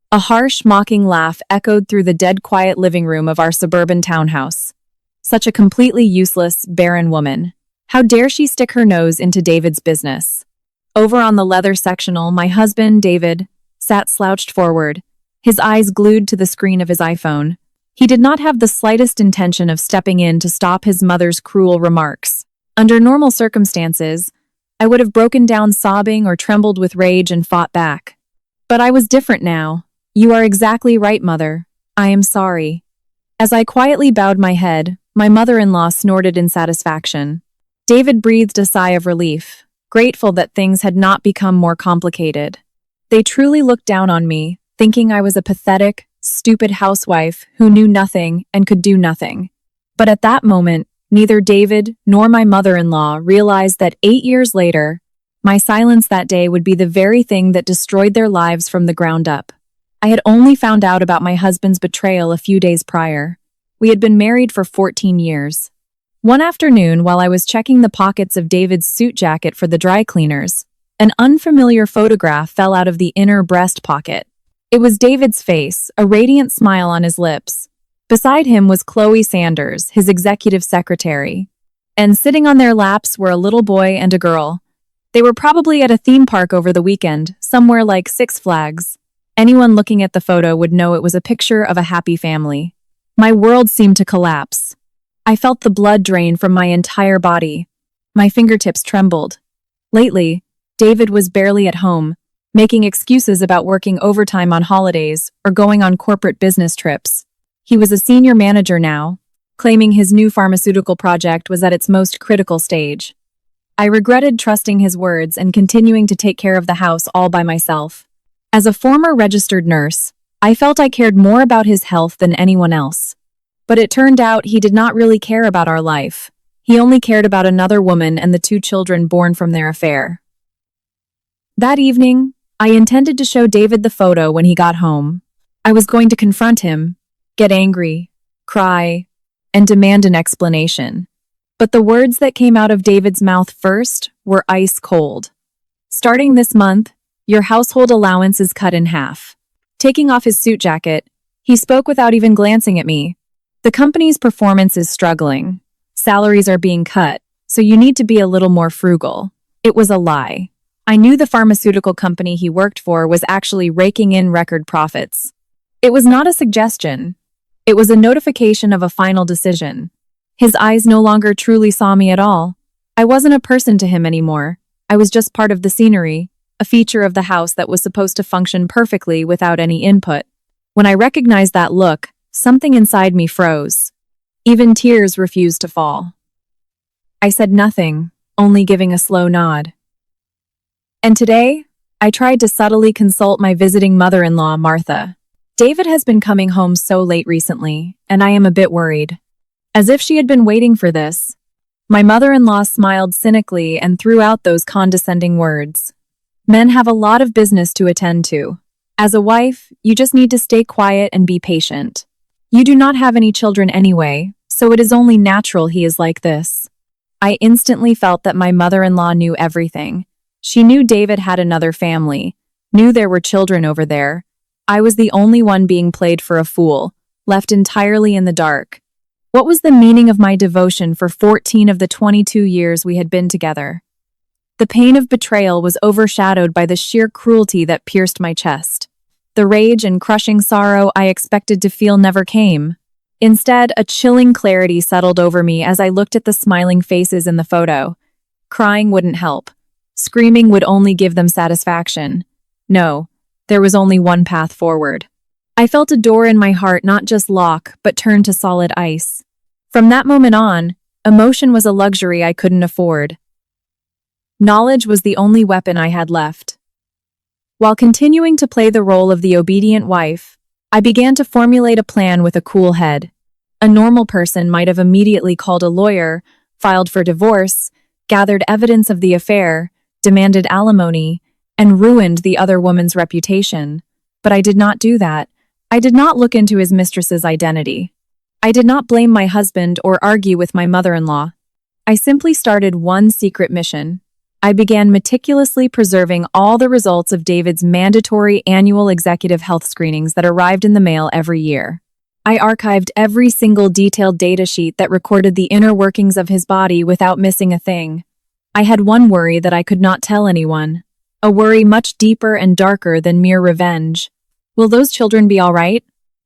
A harsh, mocking laugh echoed through the dead quiet living room of our suburban townhouse. Such a completely useless, barren woman. How dare she stick her nose into David's business? Over on the leather sectional, my husband, David, sat slouched forward, his eyes glued to the screen of his iPhone. He did not have the slightest intention of stepping in to stop his mother's cruel remarks. Under normal circumstances, I would have broken down sobbing or trembled with rage and fought back. But I was different now. You are exactly right, Mother. I am sorry. As I quietly bowed my head, my mother-in-law snorted in satisfaction. David breathed a sigh of relief, grateful that things had not become more complicated. They truly looked down on me, thinking I was a pathetic, stupid housewife who knew nothing and could do nothing. But at that moment, neither David nor my mother-in-law realized that 8 years later, my silence that day would be the very thing that destroyed their lives from the ground up. I had only found out about my husband's betrayal a few days prior. We had been married for 14 years. One afternoon, while I was checking the pockets of David's suit jacket for the dry cleaners, an unfamiliar photograph fell out of the inner breast pocket. It was David's face, a radiant smile on his lips. Beside him was Chloe Sanders, his executive secretary. And sitting on their laps were a little boy and a girl. They were probably at a theme park over the weekend, somewhere like Six Flags. Anyone looking at the photo would know it was a picture of a happy family. My world seemed to collapse. I felt the blood drain from my entire body. My fingertips trembled. Lately, David was barely at home, making excuses about working overtime on holidays or going on corporate business trips. He was a senior manager now, claiming his new pharmaceutical project was at its most critical stage. I regretted trusting his words and continuing to take care of the house all by myself. As a former registered nurse, I felt I cared more about his health than anyone else. But it turned out he did not really care about our life. He only cared about another woman and the 2 children born from their affair. That evening, I intended to show David the photo when he got home. I was going to confront him, get angry, cry, and demand an explanation. But the words that came out of David's mouth first were ice cold. Starting this month, your household allowance is cut in half. Taking off his suit jacket, he spoke without even glancing at me. The company's performance is struggling. Salaries are being cut, so you need to be a little more frugal. It was a lie. I knew the pharmaceutical company he worked for was actually raking in record profits. It was not a suggestion. It was a notification of a final decision. His eyes no longer truly saw me at all. I wasn't a person to him anymore. I was just part of the scenery, a feature of the house that was supposed to function perfectly without any input. When I recognized that look, something inside me froze. Even tears refused to fall. I said nothing, only giving a slow nod. And today, I tried to subtly consult my visiting mother-in-law, Martha. David has been coming home so late recently, and I am a bit worried. As if she had been waiting for this, my mother-in-law smiled cynically and threw out those condescending words. Men have a lot of business to attend to. As a wife, you just need to stay quiet and be patient. You do not have any children anyway, so it is only natural he is like this. I instantly felt that my mother-in-law knew everything. She knew David had another family, knew there were children over there. I was the only one being played for a fool, left entirely in the dark. What was the meaning of my devotion for 14 of the 22 years we had been together? The pain of betrayal was overshadowed by the sheer cruelty that pierced my chest. The rage and crushing sorrow I expected to feel never came. Instead, a chilling clarity settled over me as I looked at the smiling faces in the photo. Crying wouldn't help. Screaming would only give them satisfaction. No, there was only one path forward. I felt a door in my heart not just lock, but turn to solid ice. From that moment on, emotion was a luxury I couldn't afford. Knowledge was the only weapon I had left. While continuing to play the role of the obedient wife, I began to formulate a plan with a cool head. A normal person might have immediately called a lawyer, filed for divorce, gathered evidence of the affair, demanded alimony, and ruined the other woman's reputation. But I did not do that. I did not look into his mistress's identity. I did not blame my husband or argue with my mother-in-law. I simply started one secret mission: I began meticulously preserving all the results of David's mandatory annual executive health screenings that arrived in the mail every year. I archived every single detailed data sheet that recorded the inner workings of his body without missing a thing. I had one worry that I could not tell anyone, a worry much deeper and darker than mere revenge. Will those children be all right?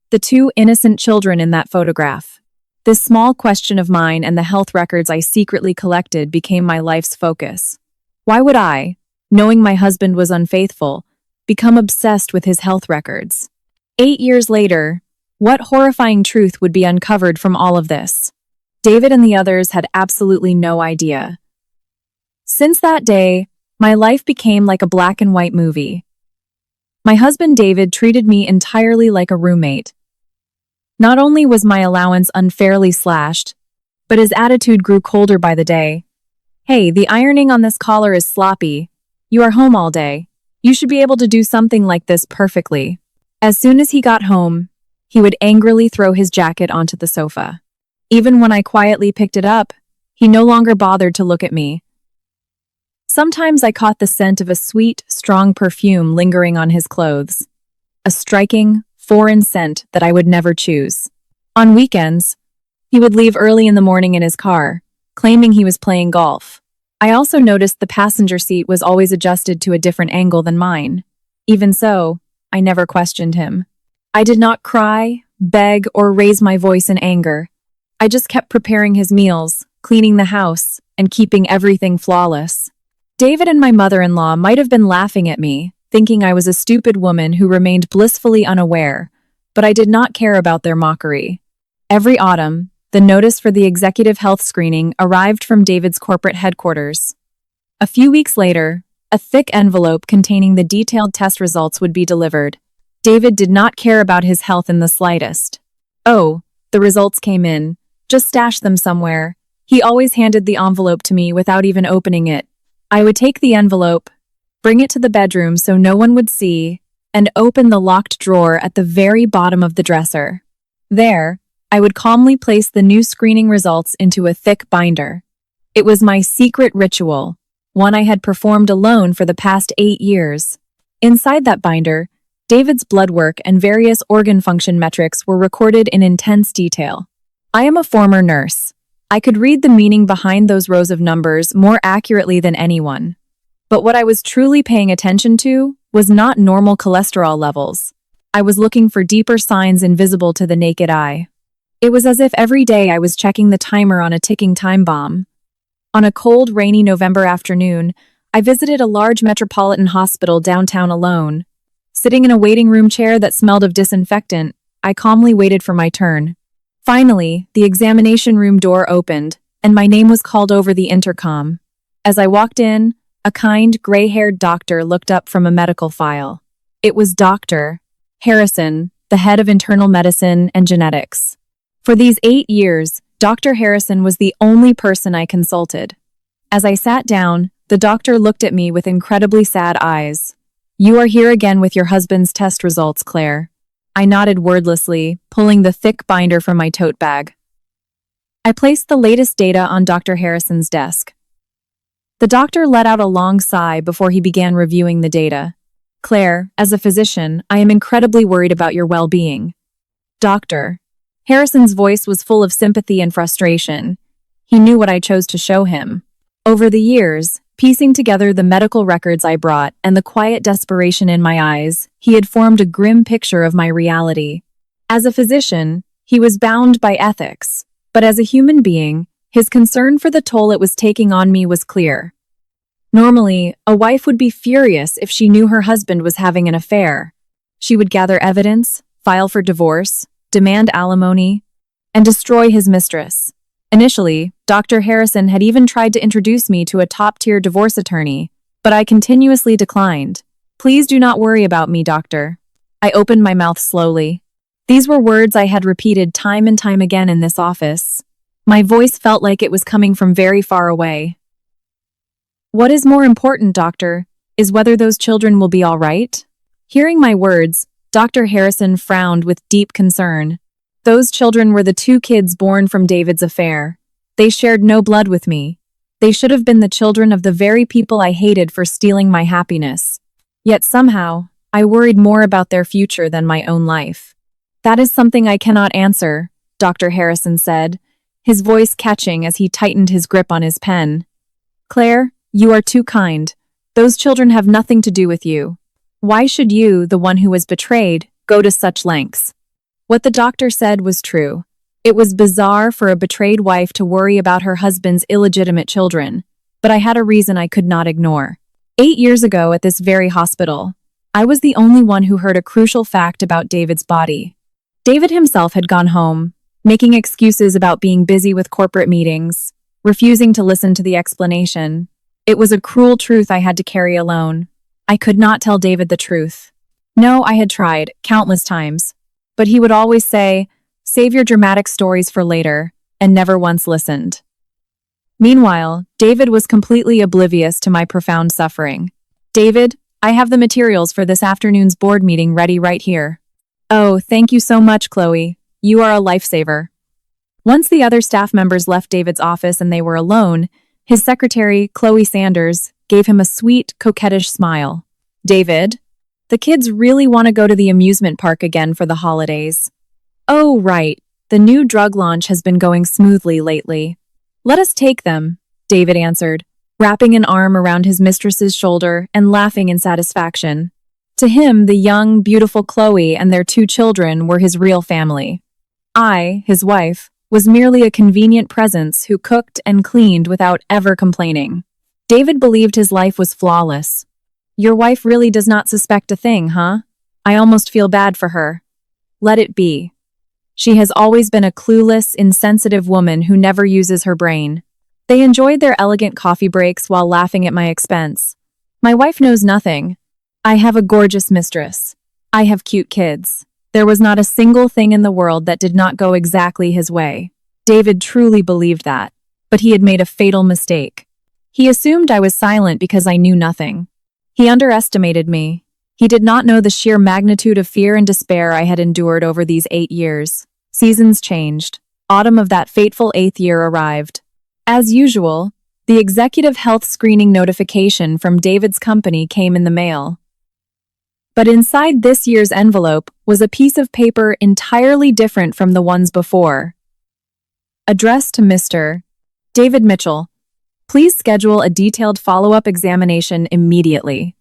The two innocent children in that photograph. This small question of mine and the health records I secretly collected became my life's focus. Why would I, knowing my husband was unfaithful, become obsessed with his health records? 8 years later, what horrifying truth would be uncovered from all of this? David and the others had absolutely no idea. Since that day, my life became like a black and white movie. My husband David treated me entirely like a roommate. Not only was my allowance unfairly slashed, but his attitude grew colder by the day. Hey, the ironing on this collar is sloppy. You are home all day. You should be able to do something like this perfectly. As soon as he got home, he would angrily throw his jacket onto the sofa. Even when I quietly picked it up, he no longer bothered to look at me. Sometimes I caught the scent of a sweet, strong perfume lingering on his clothes. A striking, foreign scent that I would never choose. On weekends, he would leave early in the morning in his car, claiming he was playing golf. I also noticed the passenger seat was always adjusted to a different angle than mine. Even so, I never questioned him. I did not cry, beg, or raise my voice in anger. I just kept preparing his meals, cleaning the house, and keeping everything flawless. David and my mother-in-law might have been laughing at me, thinking I was a stupid woman who remained blissfully unaware, but I did not care about their mockery. Every autumn, the notice for the executive health screening arrived from David's corporate headquarters. A few weeks later, a thick envelope containing the detailed test results would be delivered. David did not care about his health in the slightest. Oh, the results came in. Just stash them somewhere. He always handed the envelope to me without even opening it. I would take the envelope, bring it to the bedroom so no one would see, and open the locked drawer at the very bottom of the dresser. There, I would calmly place the new screening results into a thick binder. It was my secret ritual, one I had performed alone for the past 8 years. Inside that binder, David's blood work and various organ function metrics were recorded in intense detail. I am a former nurse. I could read the meaning behind those rows of numbers more accurately than anyone. But what I was truly paying attention to was not normal cholesterol levels. I was looking for deeper signs invisible to the naked eye. It was as if every day I was checking the timer on a ticking time bomb. On a cold, rainy November afternoon, I visited a large metropolitan hospital downtown alone. Sitting in a waiting room chair that smelled of disinfectant, I calmly waited for my turn. Finally, the examination room door opened, and my name was called over the intercom. As I walked in, a kind, gray-haired doctor looked up from a medical file. It was Dr. Harrison, the head of internal medicine and genetics. For these 8 years, Dr. Harrison was the only person I consulted. As I sat down, the doctor looked at me with incredibly sad eyes. "You are here again with your husband's test results, Claire." I nodded wordlessly, pulling the thick binder from my tote bag. I placed the latest data on Dr. Harrison's desk. The doctor let out a long sigh before he began reviewing the data. "Claire, as a physician, I am incredibly worried about your well-being." "Doctor." Harrison's voice was full of sympathy and frustration. He knew what I chose to show him. Over the years, piecing together the medical records I brought and the quiet desperation in my eyes, he had formed a grim picture of my reality. As a physician, he was bound by ethics, but as a human being, his concern for the toll it was taking on me was clear. Normally, a wife would be furious if she knew her husband was having an affair. She would gather evidence, file for divorce, demand alimony, and destroy his mistress. Initially, Dr. Harrison had even tried to introduce me to a top-tier divorce attorney, but I continuously declined. "Please do not worry about me, doctor." I opened my mouth slowly. These were words I had repeated time and time again in this office. My voice felt like it was coming from very far away. "What is more important, doctor, is whether those children will be all right?" Hearing my words, Dr. Harrison frowned with deep concern. Those children were the 2 kids born from David's affair. They shared no blood with me. They should have been the children of the very people I hated for stealing my happiness. Yet somehow, I worried more about their future than my own life. That is something I cannot answer, Dr. Harrison said, his voice catching as he tightened his grip on his pen. Claire, you are too kind. Those children have nothing to do with you. Why should you, the one who was betrayed, go to such lengths? What the doctor said was true. It was bizarre for a betrayed wife to worry about her husband's illegitimate children, but I had a reason I could not ignore. 8 years ago at this very hospital, I was the only one who heard a crucial fact about David's body. David himself had gone home, making excuses about being busy with corporate meetings, refusing to listen to the explanation. It was a cruel truth I had to carry alone. I could not tell David the truth. No, I had tried, countless times. But he would always say, "Save your dramatic stories for later," and never once listened. Meanwhile, David was completely oblivious to my profound suffering. "David, I have the materials for this afternoon's board meeting ready right here." "Oh, thank you so much, Chloe. You are a lifesaver." Once the other staff members left David's office and they were alone, his secretary, Chloe Sanders, gave him a sweet, coquettish smile. "David, the kids really want to go to the amusement park again for the holidays." "Oh, right. The new drug launch has been going smoothly lately. Let us take them," David answered, wrapping an arm around his mistress's shoulder and laughing in satisfaction. To him, the young, beautiful Chloe and their 2 children were his real family. I, his wife, was merely a convenient presence who cooked and cleaned without ever complaining. David believed his life was flawless. "Your wife really does not suspect a thing, huh? I almost feel bad for her." "Let it be. She has always been a clueless, insensitive woman who never uses her brain." They enjoyed their elegant coffee breaks while laughing at my expense. "My wife knows nothing. I have a gorgeous mistress. I have cute kids." There was not a single thing in the world that did not go exactly his way. David truly believed that, but he had made a fatal mistake. He assumed I was silent because I knew nothing. He underestimated me. He did not know the sheer magnitude of fear and despair I had endured over these 8 years. Seasons changed. Autumn of that fateful 8th year arrived. As usual, the executive health screening notification from David's company came in the mail. But inside this year's envelope was a piece of paper entirely different from the ones before. Addressed to Mr. David Mitchell. Please schedule a detailed follow-up examination immediately.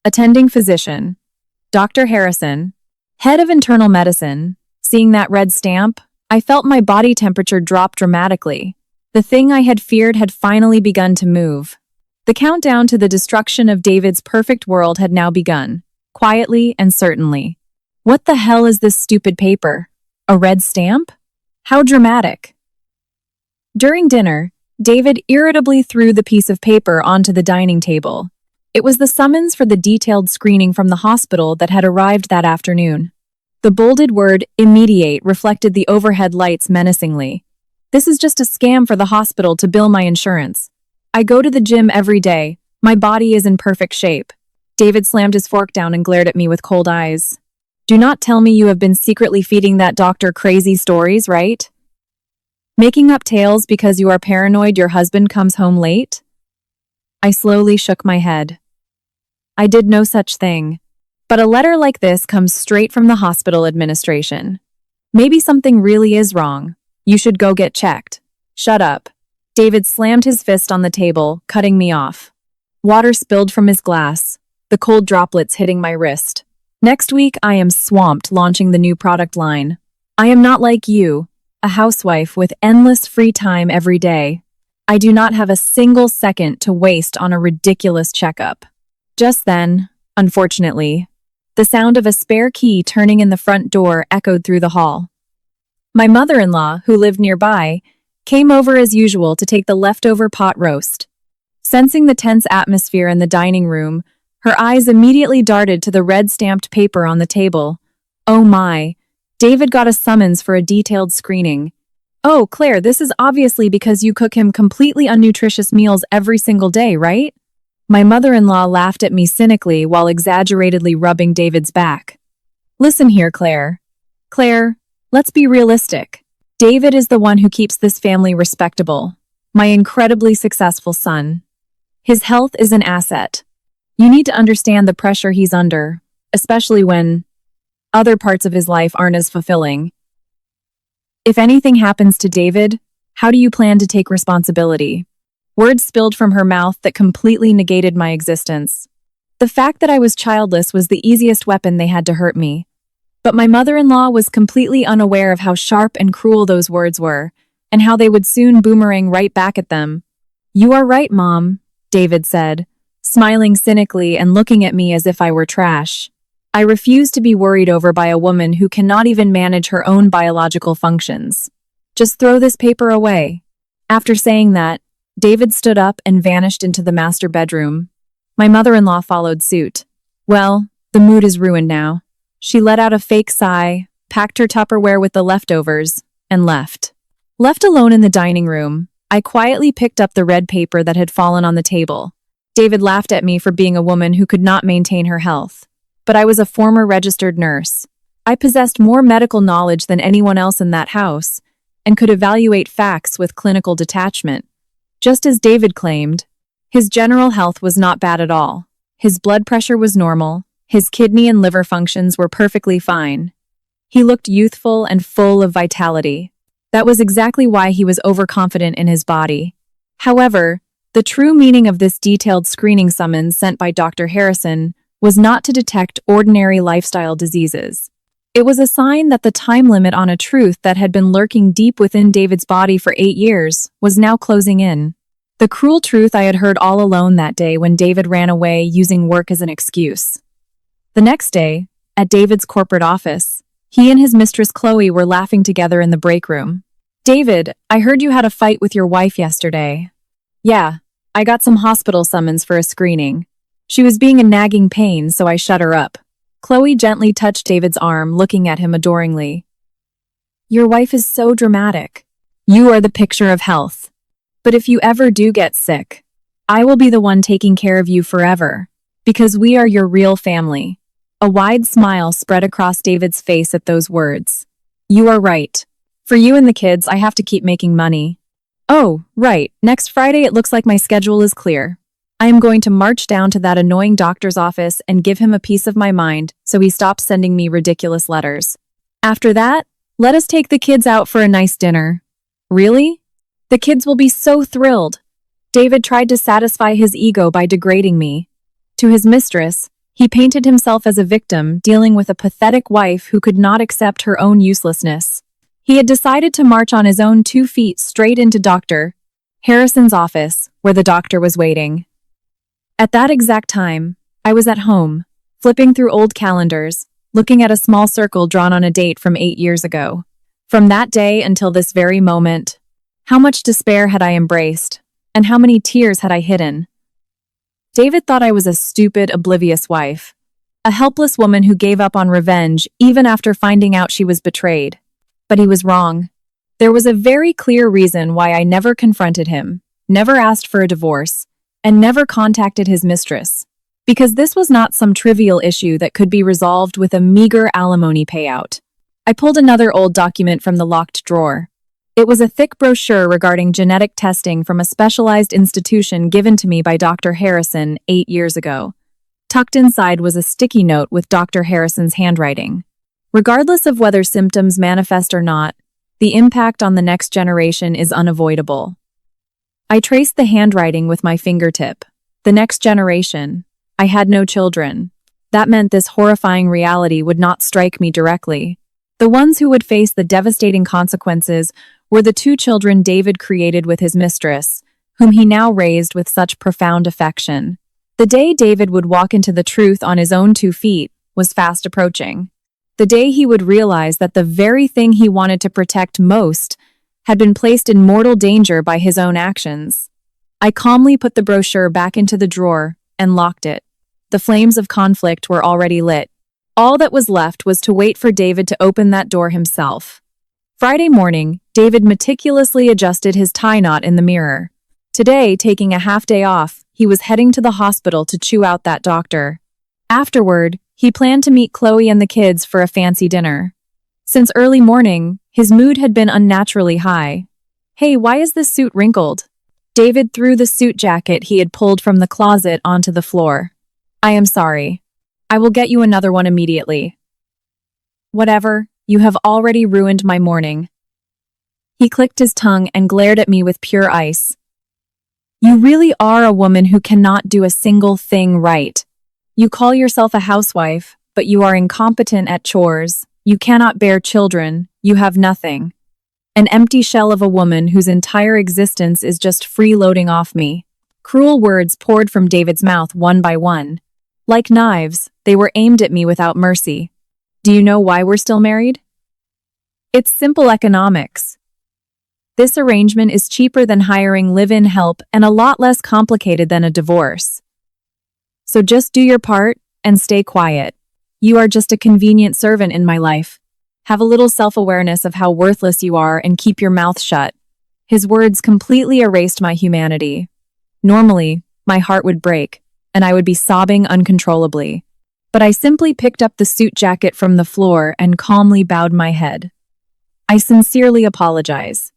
Attending physician, Dr. Harrison. Head of internal medicine. Seeing that red stamp, I felt my body temperature drop dramatically. The thing I had feared had finally begun to move. The countdown to the destruction of David's perfect world had now begun. Quietly and certainly. What the hell is this stupid paper? A red stamp? How dramatic. During dinner, David irritably threw the piece of paper onto the dining table. It was the summons for the detailed screening from the hospital that had arrived that afternoon. The bolded word "immediate" reflected the overhead lights menacingly. This is just a scam for the hospital to bill my insurance. I go to the gym every day. My body is in perfect shape. David slammed his fork down and glared at me with cold eyes. Do not tell me you have been secretly feeding that doctor crazy stories, right? Making up tales because you are paranoid your husband comes home late? I slowly shook my head. I did no such thing. But a letter like this comes straight from the hospital administration. Maybe something really is wrong. You should go get checked. Shut up. David slammed his fist on the table, cutting me off. Water spilled from his glass, the cold droplets hitting my wrist. Next week, I am swamped launching the new product line. I am not like you, a housewife with endless free time every day. I do not have a single second to waste on a ridiculous checkup. Just then, unfortunately, the sound of a spare key turning in the front door echoed through the hall. My mother-in-law, who lived nearby, came over as usual to take the leftover pot roast. Sensing the tense atmosphere in the dining room, her eyes immediately darted to the red-stamped paper on the table. Oh my, David got a summons for a detailed screening. Oh, Claire, this is obviously because you cook him completely unnutritious meals every single day, right? My mother-in-law laughed at me cynically while exaggeratedly rubbing David's back. Listen here, Claire. Claire, let's be realistic. David is the one who keeps this family respectable. My incredibly successful son. His health is an asset. You need to understand the pressure he's under, especially when other parts of his life aren't as fulfilling. If anything happens to David, how do you plan to take responsibility? Words spilled from her mouth that completely negated my existence. The fact that I was childless was the easiest weapon they had to hurt me. But my mother-in-law was completely unaware of how sharp and cruel those words were, and how they would soon boomerang right back at them. "You are right, Mom," David said, smiling cynically and looking at me as if I were trash. I refuse to be worried over by a woman who cannot even manage her own biological functions. Just throw this paper away. After saying that, David stood up and vanished into the master bedroom. My mother-in-law followed suit. Well, the mood is ruined now. She let out a fake sigh, packed her Tupperware with the leftovers, and left. Left alone in the dining room, I quietly picked up the red paper that had fallen on the table. David laughed at me for being a woman who could not maintain her health. But I was a former registered nurse. I possessed more medical knowledge than anyone else in that house, and could evaluate facts with clinical detachment. Just as David claimed, his general health was not bad at all. His blood pressure was normal. His kidney and liver functions were perfectly fine. He looked youthful and full of vitality. That was exactly why he was overconfident in his body. However, the true meaning of this detailed screening summons sent by Dr. Harrison was not to detect ordinary lifestyle diseases. It was a sign that the time limit on a truth that had been lurking deep within David's body for 8 years was now closing in. The cruel truth I had heard all alone that day when David ran away using work as an excuse. The next day, at David's corporate office, he and his mistress Chloe were laughing together in the break room. "David, I heard you had a fight with your wife yesterday." "Yeah, I got some hospital summons for a screening. She was being a nagging pain, so I shut her up." Chloe gently touched David's arm, looking at him adoringly. "Your wife is so dramatic. You are the picture of health. But if you ever do get sick, I will be the one taking care of you forever, because we are your real family." A wide smile spread across David's face at those words. "You are right. For you and the kids, I have to keep making money." "Oh, right. Next Friday it looks like my schedule is clear. I am going to march down to that annoying doctor's office and give him a piece of my mind so he stops sending me ridiculous letters. After that, let us take the kids out for a nice dinner." "Really? The kids will be so thrilled." David tried to satisfy his ego by degrading me. To his mistress, he painted himself as a victim dealing with a pathetic wife who could not accept her own uselessness. He had decided to march on his own 2 feet straight into Dr. Harrison's office, where the doctor was waiting. At that exact time, I was at home, flipping through old calendars, looking at a small circle drawn on a date from 8 years ago. From that day until this very moment, how much despair had I embraced, and how many tears had I hidden? David thought I was a stupid, oblivious wife, a helpless woman who gave up on revenge even after finding out she was betrayed. But he was wrong. There was a very clear reason why I never confronted him, never asked for a divorce, and never contacted his mistress. Because this was not some trivial issue that could be resolved with a meager alimony payout. I pulled another old document from the locked drawer. It was a thick brochure regarding genetic testing from a specialized institution given to me by Dr. Harrison 8 years ago. Tucked inside was a sticky note with Dr. Harrison's handwriting. "Regardless of whether symptoms manifest or not, the impact on the next generation is unavoidable." I traced the handwriting with my fingertip. The next generation. I had no children. That meant this horrifying reality would not strike me directly. The ones who would face the devastating consequences were the 2 children David created with his mistress, whom he now raised with such profound affection. The day David would walk into the truth on his own 2 feet was fast approaching. The day he would realize that the very thing he wanted to protect most had been placed in mortal danger by his own actions. I calmly put the brochure back into the drawer and locked it. The flames of conflict were already lit. All that was left was to wait for David to open that door himself. Friday morning, David meticulously adjusted his tie knot in the mirror. Today, taking a half-day off, he was heading to the hospital to chew out that doctor. Afterward, he planned to meet Chloe and the kids for a fancy dinner. Since early morning, his mood had been unnaturally high. "Hey, why is this suit wrinkled?" David threw the suit jacket he had pulled from the closet onto the floor. I am sorry. I will get you another one immediately. Whatever, you have already ruined my morning. He clicked his tongue and glared at me with pure ice. You really are a woman who cannot do a single thing right. You call yourself a housewife, but you are incompetent at chores. You cannot bear children. You have nothing. An empty shell of a woman whose entire existence is just freeloading off me. Cruel words poured from David's mouth one by one. Like knives, they were aimed at me without mercy. Do you know why we're still married? It's simple economics. This arrangement is cheaper than hiring live-in help and a lot less complicated than a divorce. So just do your part and stay quiet. You are just a convenient servant in my life. Have a little self-awareness of how worthless you are and keep your mouth shut. His words completely erased my humanity. Normally, my heart would break, and I would be sobbing uncontrollably. But I simply picked up the suit jacket from the floor and calmly bowed my head. I sincerely apologize.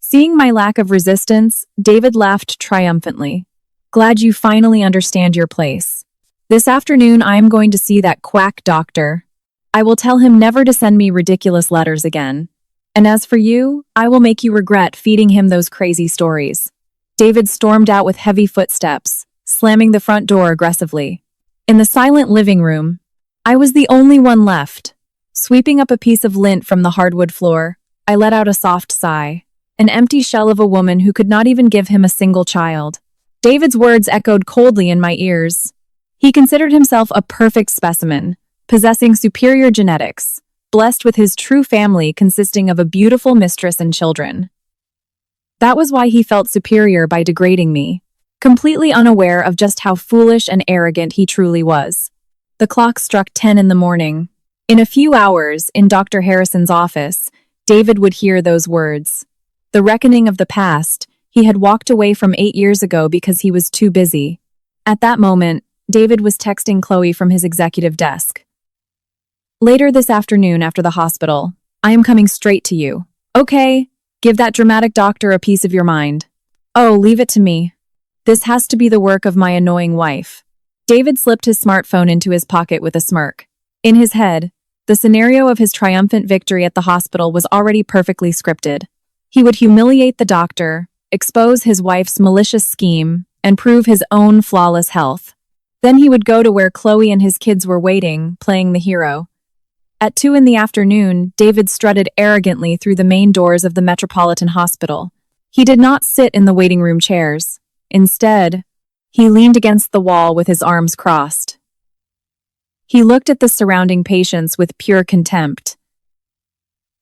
Seeing my lack of resistance, David laughed triumphantly. Glad you finally understand your place. This afternoon, I am going to see that quack doctor. I will tell him never to send me ridiculous letters again. And as for you, I will make you regret feeding him those crazy stories. David stormed out with heavy footsteps, slamming the front door aggressively. In the silent living room, I was the only one left. Sweeping up a piece of lint from the hardwood floor, I let out a soft sigh. An empty shell of a woman who could not even give him a single child. David's words echoed coldly in my ears. He considered himself a perfect specimen, possessing superior genetics, blessed with his true family consisting of a beautiful mistress and children. That was why he felt superior by degrading me, completely unaware of just how foolish and arrogant he truly was. The clock struck 10 in the morning. In a few hours, in Dr. Harrison's office, David would hear those words. The reckoning of the past, he had walked away from 8 years ago because he was too busy. At that moment, David was texting Chloe from his executive desk. Later this afternoon after the hospital, I am coming straight to you. Okay, give that dramatic doctor a piece of your mind. Oh, leave it to me. This has to be the work of my annoying wife. David slipped his smartphone into his pocket with a smirk. In his head, the scenario of his triumphant victory at the hospital was already perfectly scripted. He would humiliate the doctor, expose his wife's malicious scheme, and prove his own flawless health. Then he would go to where Chloe and his kids were waiting, playing the hero. At 2 in the afternoon, David strutted arrogantly through the main doors of the Metropolitan Hospital. He did not sit in the waiting room chairs. Instead, he leaned against the wall with his arms crossed. He looked at the surrounding patients with pure contempt.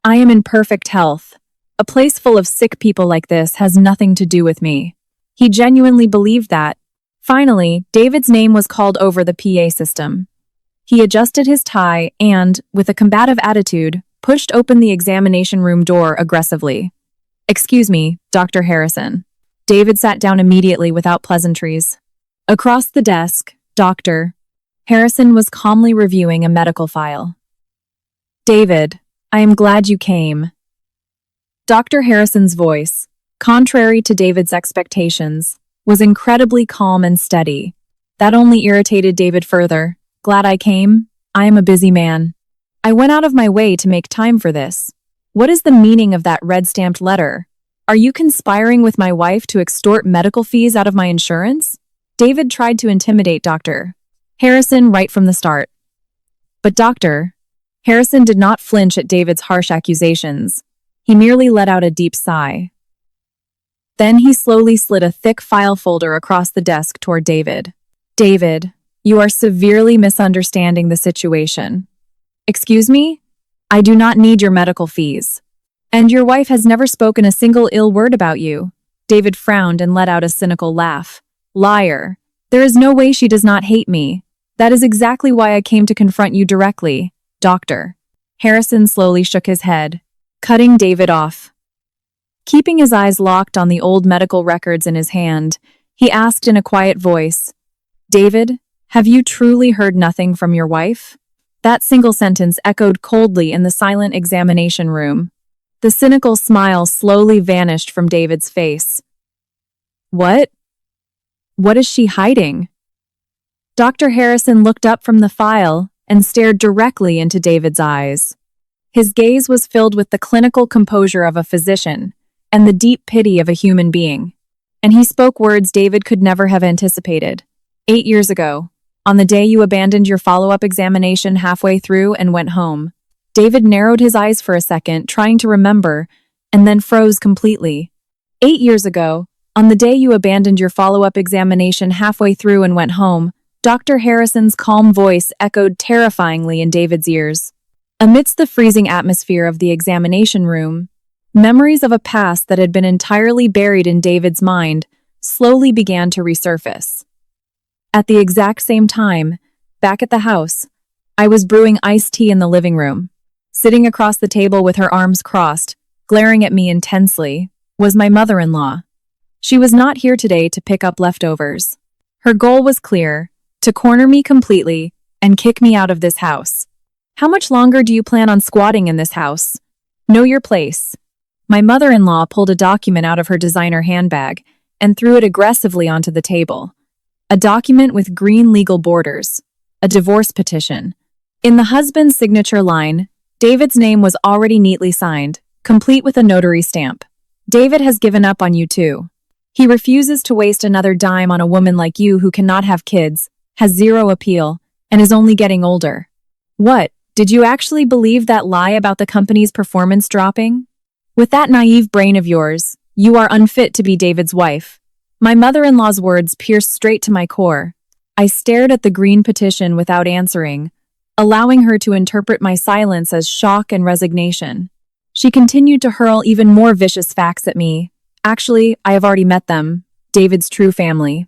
I am in perfect health. A place full of sick people like this has nothing to do with me. He genuinely believed that. Finally, David's name was called over the PA system. He adjusted his tie and, with a combative attitude, pushed open the examination room door aggressively. Excuse me, Dr. Harrison. David sat down immediately without pleasantries. Across the desk, Dr. Harrison was calmly reviewing a medical file. David, I am glad you came. Dr. Harrison's voice, contrary to David's expectations, was incredibly calm and steady. That only irritated David further. Glad I came? I am a busy man. I went out of my way to make time for this. What is the meaning of that red-stamped letter? Are you conspiring with my wife to extort medical fees out of my insurance? David tried to intimidate Dr. Harrison right from the start. But Dr. Harrison did not flinch at David's harsh accusations. He merely let out a deep sigh. Then he slowly slid a thick file folder across the desk toward David. David, you are severely misunderstanding the situation. Excuse me? I do not need your medical fees. And your wife has never spoken a single ill word about you. David frowned and let out a cynical laugh. Liar. There is no way she does not hate me. That is exactly why I came to confront you directly, Doctor. Harrison slowly shook his head, cutting David off. Keeping his eyes locked on the old medical records in his hand, he asked in a quiet voice, David, have you truly heard nothing from your wife? That single sentence echoed coldly in the silent examination room. The cynical smile slowly vanished from David's face. What? What is she hiding? Dr. Harrison looked up from the file and stared directly into David's eyes. His gaze was filled with the clinical composure of a physician and the deep pity of a human being. And he spoke words David could never have anticipated. 8 years ago, on the day you abandoned your follow-up examination halfway through and went home, David narrowed his eyes for a second, trying to remember, and then froze completely. 8 years ago, on the day you abandoned your follow-up examination halfway through and went home, Dr. Harrison's calm voice echoed terrifyingly in David's ears. Amidst the freezing atmosphere of the examination room, memories of a past that had been entirely buried in David's mind slowly began to resurface. At the exact same time, back at the house, I was brewing iced tea in the living room. Sitting across the table with her arms crossed, glaring at me intensely, was my mother-in-law. She was not here today to pick up leftovers. Her goal was clear: to corner me completely and kick me out of this house. How much longer do you plan on squatting in this house? Know your place. My mother-in-law pulled a document out of her designer handbag and threw it aggressively onto the table. A document with green legal borders. A divorce petition. In the husband's signature line, David's name was already neatly signed, complete with a notary stamp. David has given up on you too. He refuses to waste another dime on a woman like you who cannot have kids, has zero appeal, and is only getting older. What? Did you actually believe that lie about the company's performance dropping? With that naive brain of yours, you are unfit to be David's wife. My mother-in-law's words pierced straight to my core. I stared at the green petition without answering, allowing her to interpret my silence as shock and resignation. She continued to hurl even more vicious facts at me. Actually, I have already met them, David's true family.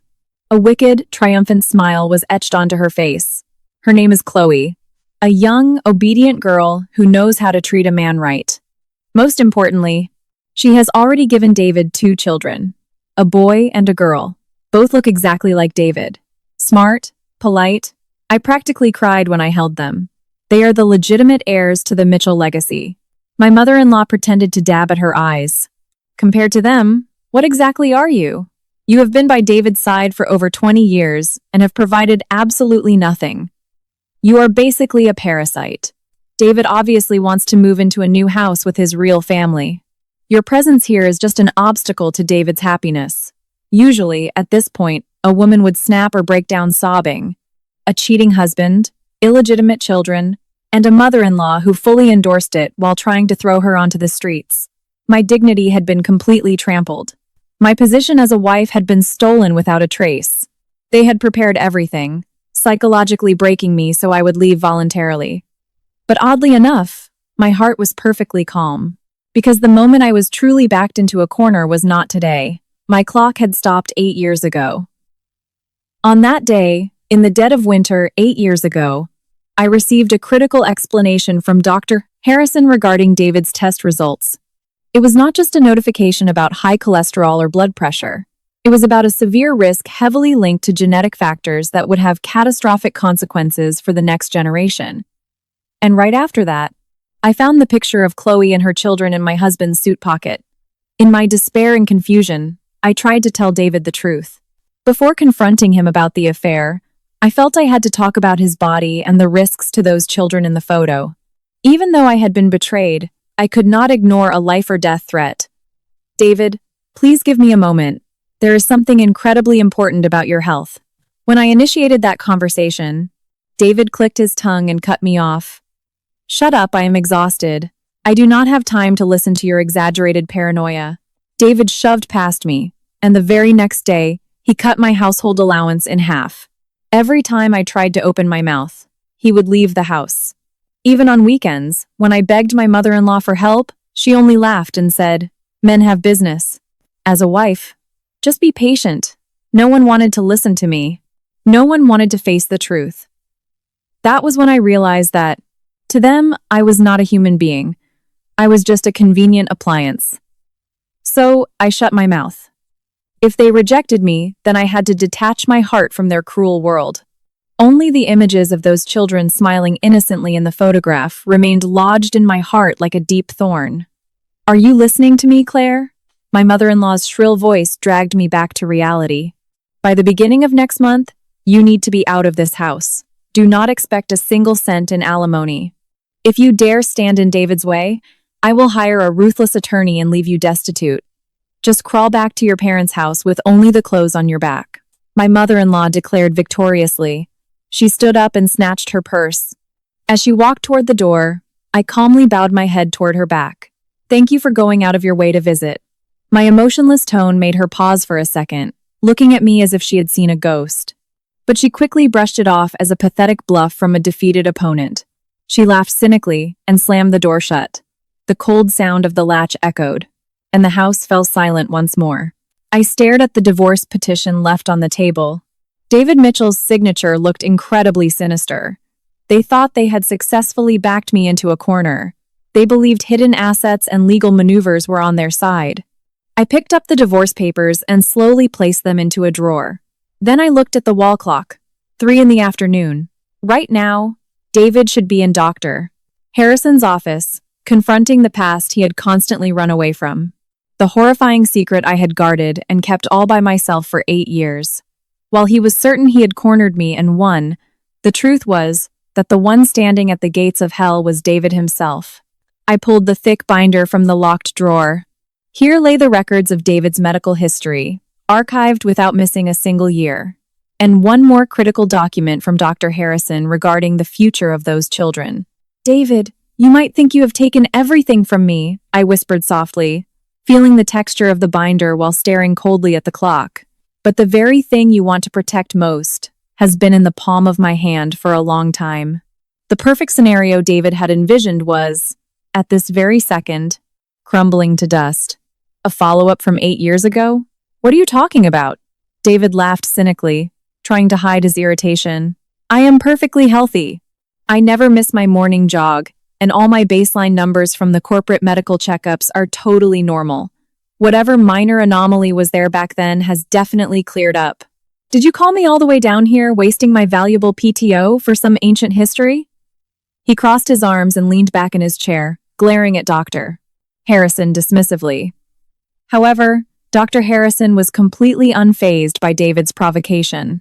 A wicked, triumphant smile was etched onto her face. Her name is Chloe, a young, obedient girl who knows how to treat a man right. Most importantly, she has already given David 2 children, a boy and a girl. Both look exactly like David. Smart, polite. I practically cried when I held them. They are the legitimate heirs to the Mitchell legacy. My mother-in-law pretended to dab at her eyes. Compared to them, what exactly are you? You have been by David's side for over 20 years and have provided absolutely nothing. You are basically a parasite. David obviously wants to move into a new house with his real family. Your presence here is just an obstacle to David's happiness. Usually, at this point, a woman would snap or break down sobbing. A cheating husband, illegitimate children, and a mother-in-law who fully endorsed it while trying to throw her onto the streets. My dignity had been completely trampled. My position as a wife had been stolen without a trace. They had prepared everything, psychologically breaking me so I would leave voluntarily. But oddly enough, my heart was perfectly calm, because the moment I was truly backed into a corner was not today. My clock had stopped 8 years ago. On that day, in the dead of winter 8 years ago, I received a critical explanation from Dr. Harrison regarding David's test results. It was not just a notification about high cholesterol or blood pressure. It was about a severe risk heavily linked to genetic factors that would have catastrophic consequences for the next generation. And right after that, I found the picture of Chloe and her children in my husband's suit pocket. In my despair and confusion, I tried to tell David the truth. Before confronting him about the affair, I felt I had to talk about his body and the risks to those children in the photo. Even though I had been betrayed, I could not ignore a life or death threat. David, please give me a moment. There is something incredibly important about your health. When I initiated that conversation, David clicked his tongue and cut me off. Shut up, I am exhausted. I do not have time to listen to your exaggerated paranoia. David shoved past me, and the very next day, he cut my household allowance in half. Every time I tried to open my mouth, he would leave the house. Even on weekends, when I begged my mother-in-law for help, she only laughed and said, "Men have business." As a wife, just be patient. No one wanted to listen to me. No one wanted to face the truth. That was when I realized that, to them, I was not a human being. I was just a convenient appliance. So I shut my mouth. If they rejected me, then I had to detach my heart from their cruel world. Only the images of those children smiling innocently in the photograph remained lodged in my heart like a deep thorn. Are you listening to me, Claire? My mother-in-law's shrill voice dragged me back to reality. By the beginning of next month, you need to be out of this house. Do not expect a single cent in alimony. If you dare stand in David's way, I will hire a ruthless attorney and leave you destitute. Just crawl back to your parents' house with only the clothes on your back. My mother-in-law declared victoriously. She stood up and snatched her purse. As she walked toward the door, I calmly bowed my head toward her back. Thank you for going out of your way to visit. My emotionless tone made her pause for a second, looking at me as if she had seen a ghost. But she quickly brushed it off as a pathetic bluff from a defeated opponent. She laughed cynically and slammed the door shut. The cold sound of the latch echoed, and the house fell silent once more. I stared at the divorce petition left on the table. David Mitchell's signature looked incredibly sinister. They thought they had successfully backed me into a corner. They believed hidden assets and legal maneuvers were on their side. I picked up the divorce papers and slowly placed them into a drawer. Then I looked at the wall clock. 3 in the afternoon. Right now, David should be in Dr. Harrison's office, confronting the past he had constantly run away from. The horrifying secret I had guarded and kept all by myself for 8 years. While he was certain he had cornered me and won, the truth was that the one standing at the gates of hell was David himself. I pulled the thick binder from the locked drawer. Here lay the records of David's medical history, archived without missing a single year, and one more critical document from Dr. Harrison regarding the future of those children. David, you might think you have taken everything from me, I whispered softly, feeling the texture of the binder while staring coldly at the clock. But the very thing you want to protect most has been in the palm of my hand for a long time. The perfect scenario David had envisioned was, at this very second, crumbling to dust. A follow-up from 8 years ago? What are you talking about? David laughed cynically, trying to hide his irritation. I am perfectly healthy. I never miss my morning jog, and all my baseline numbers from the corporate medical checkups are totally normal. Whatever minor anomaly was there back then has definitely cleared up. Did you call me all the way down here, wasting my valuable PTO for some ancient history? He crossed his arms and leaned back in his chair, glaring at Dr. Harrison dismissively. However, Dr. Harrison was completely unfazed by David's provocation.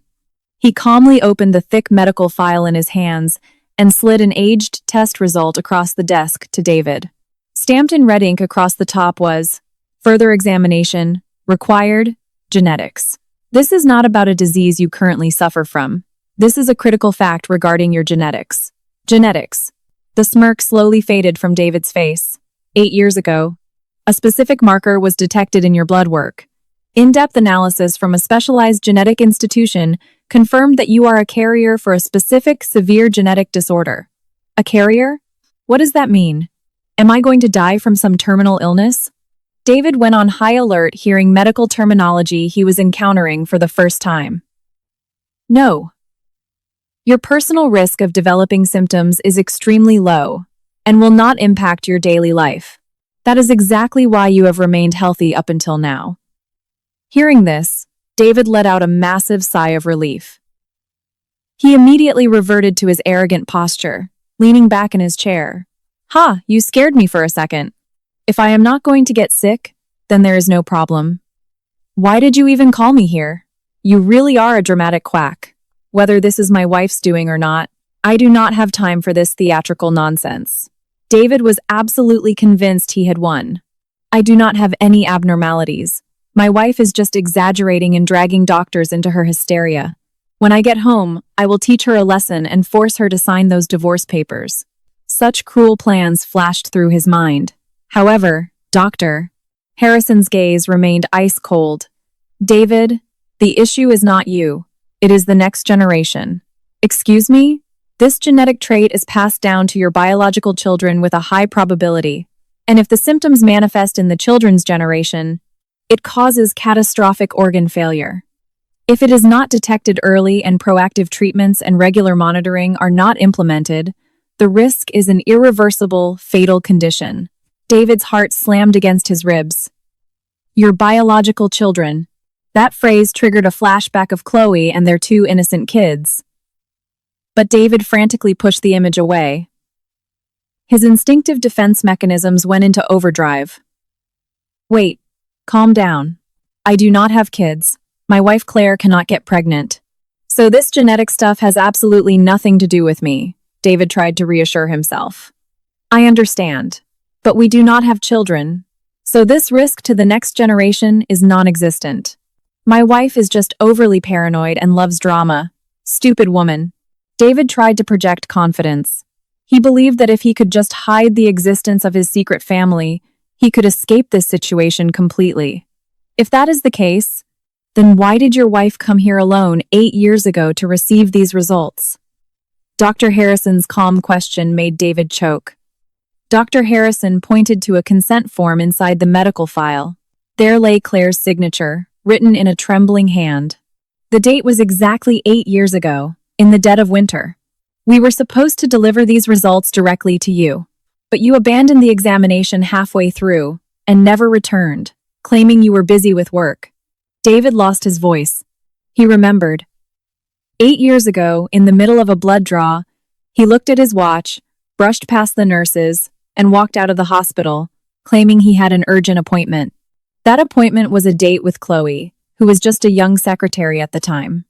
He calmly opened the thick medical file in his hands and slid an aged test result across the desk to David. Stamped in red ink across the top was, "Further examination, required, genetics." This is not about a disease you currently suffer from. This is a critical fact regarding your genetics. Genetics. The smirk slowly faded from David's face. 8 years ago, a specific marker was detected in your blood work. In-depth analysis from a specialized genetic institution confirmed that you are a carrier for a specific severe genetic disorder. A carrier? What does that mean? Am I going to die from some terminal illness? David went on high alert hearing medical terminology he was encountering for the first time. No. Your personal risk of developing symptoms is extremely low and will not impact your daily life. That is exactly why you have remained healthy up until now. Hearing this, David let out a massive sigh of relief. He immediately reverted to his arrogant posture, leaning back in his chair. "Ha, you scared me for a second. If I am not going to get sick, then there is no problem. Why did you even call me here? You really are a dramatic quack. Whether this is my wife's doing or not, I do not have time for this theatrical nonsense." David was absolutely convinced he had won. "I do not have any abnormalities. My wife is just exaggerating and dragging doctors into her hysteria. When I get home, I will teach her a lesson and force her to sign those divorce papers." Such cruel plans flashed through his mind. However, Dr. Harrison's gaze remained ice cold. "David, the issue is not you. It is the next generation. Excuse me? This genetic trait is passed down to your biological children with a high probability, and if the symptoms manifest in the children's generation, it causes catastrophic organ failure. If it is not detected early and proactive treatments and regular monitoring are not implemented, the risk is an irreversible, fatal condition." David's heart slammed against his ribs. "Your biological children." That phrase triggered a flashback of Chloe and their 2 innocent kids. But David frantically pushed the image away. His instinctive defense mechanisms went into overdrive. "Wait, Calm down. I do not have kids. My wife Claire cannot get pregnant. So this genetic stuff has absolutely nothing to do with me, David tried to reassure himself. I understand. But we do not have children. So this risk to the next generation is non-existent. My wife is just overly paranoid and loves drama. Stupid woman. David tried to project confidence. He believed that if he could just hide the existence of his secret family, he could escape this situation completely. If that is the case, then why did your wife come here alone 8 years ago to receive these results? Dr. Harrison's calm question made David choke. Dr. Harrison pointed to a consent form inside the medical file. There lay Claire's signature, written in a trembling hand. The date was exactly 8 years ago, in the dead of winter. We were supposed to deliver these results directly to you, but you abandoned the examination halfway through and never returned, claiming you were busy with work. David lost his voice. He remembered. 8 years ago, in the middle of a blood draw, he looked at his watch, brushed past the nurses, and walked out of the hospital, claiming he had an urgent appointment. That appointment was a date with Chloe, who was just a young secretary at the time.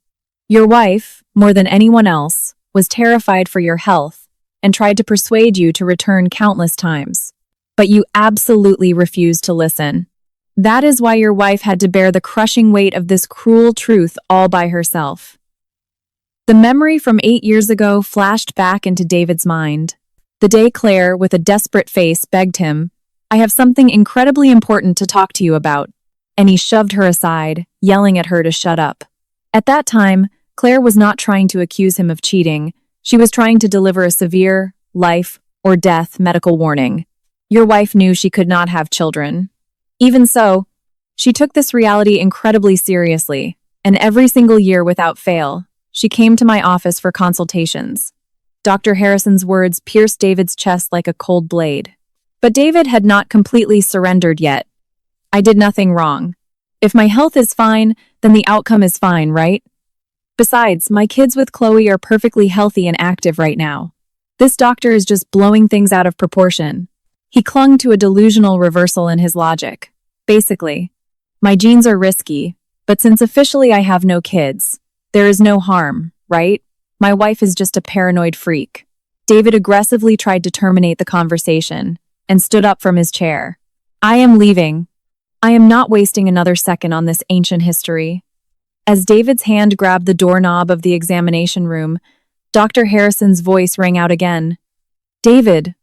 Your wife, more than anyone else, was terrified for your health and tried to persuade you to return countless times. But you absolutely refused to listen. That is why your wife had to bear the crushing weight of this cruel truth all by herself. The memory from 8 years ago flashed back into David's mind. The day Claire, with a desperate face, begged him, "I have something incredibly important to talk to you about," and he shoved her aside, yelling at her to shut up. At that time, Claire was not trying to accuse him of cheating. She was trying to deliver a severe, life or death medical warning. Your wife knew she could not have children. Even so, she took this reality incredibly seriously, and every single year without fail, she came to my office for consultations. Dr. Harrison's words pierced David's chest like a cold blade. But David had not completely surrendered yet. I did nothing wrong. If my health is fine, then the outcome is fine, right? Besides, my kids with Chloe are perfectly healthy and active right now. This doctor is just blowing things out of proportion. He clung to a delusional reversal in his logic. Basically, my genes are risky, but since officially I have no kids, there is no harm, right? My wife is just a paranoid freak. David aggressively tried to terminate the conversation and stood up from his chair. I am leaving. I am not wasting another second on this ancient history. As David's hand grabbed the doorknob of the examination room, Dr. Harrison's voice rang out again. David,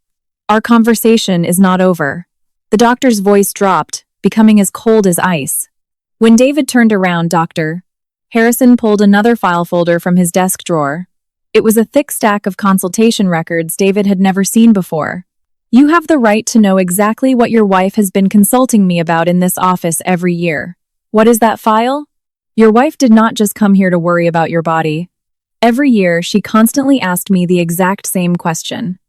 our conversation is not over. The doctor's voice dropped, becoming as cold as ice. When David turned around, Dr. Harrison pulled another file folder from his desk drawer. It was a thick stack of consultation records David had never seen before. You have the right to know exactly what your wife has been consulting me about in this office every year. What is that file? Your wife did not just come here to worry about your body. Every year, she constantly asked me the exact same question.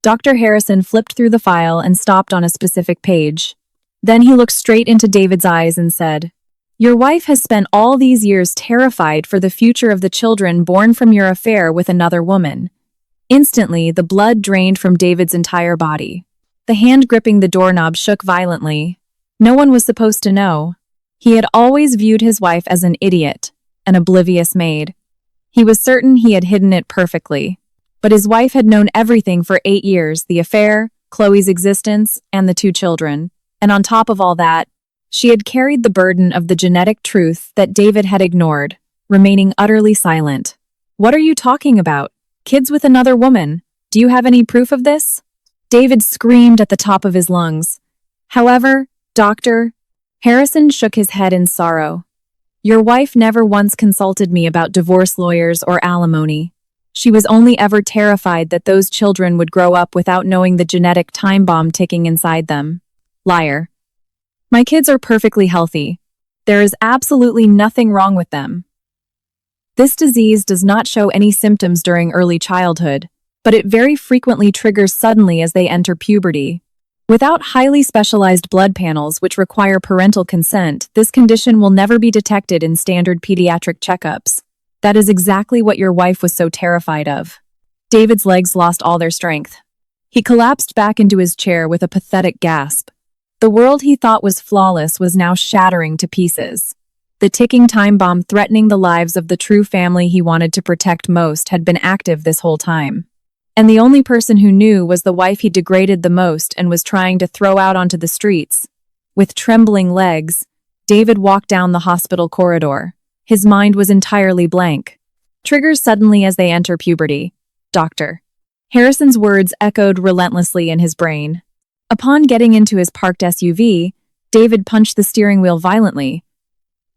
Dr. Harrison flipped through the file and stopped on a specific page. Then he looked straight into David's eyes and said, Your wife has spent all these years terrified for the future of the children born from your affair with another woman. Instantly, the blood drained from David's entire body. The hand gripping the doorknob shook violently. No one was supposed to know. He had always viewed his wife as an idiot, an oblivious maid. He was certain he had hidden it perfectly. But his wife had known everything for 8 years, the affair, Chloe's existence, and the 2 children. And on top of all that, she had carried the burden of the genetic truth that David had ignored, remaining utterly silent. What are you talking about? Kids with another woman? Do you have any proof of this? David screamed at the top of his lungs. However, Dr. Harrison shook his head in sorrow. Your wife never once consulted me about divorce lawyers or alimony. She was only ever terrified that those children would grow up without knowing the genetic time bomb ticking inside them. Liar. My kids are perfectly healthy. There is absolutely nothing wrong with them. This disease does not show any symptoms during early childhood, but it very frequently triggers suddenly as they enter puberty. Without highly specialized blood panels which require parental consent, this condition will never be detected in standard pediatric checkups. That is exactly what your wife was so terrified of. David's legs lost all their strength. He collapsed back into his chair with a pathetic gasp. The world he thought was flawless was now shattering to pieces. The ticking time bomb threatening the lives of the true family he wanted to protect most had been active this whole time. And the only person who knew was the wife he degraded the most and was trying to throw out onto the streets. With trembling legs, David walked down the hospital corridor. His mind was entirely blank. Triggers suddenly as they enter puberty. Doctor. Harrison's words echoed relentlessly in his brain. Upon getting into his parked SUV, David punched the steering wheel violently.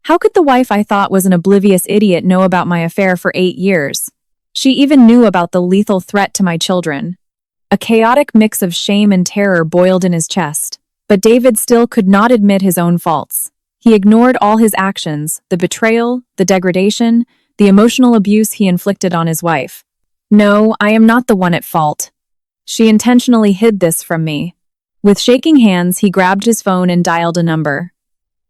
How could the wife I thought was an oblivious idiot know about my affair for 8 years? She even knew about the lethal threat to my children. A chaotic mix of shame and terror boiled in his chest, but David still could not admit his own faults. He ignored all his actions, the betrayal, the degradation, the emotional abuse he inflicted on his wife. No, I am not the one at fault. She intentionally hid this from me. With shaking hands, he grabbed his phone and dialed a number.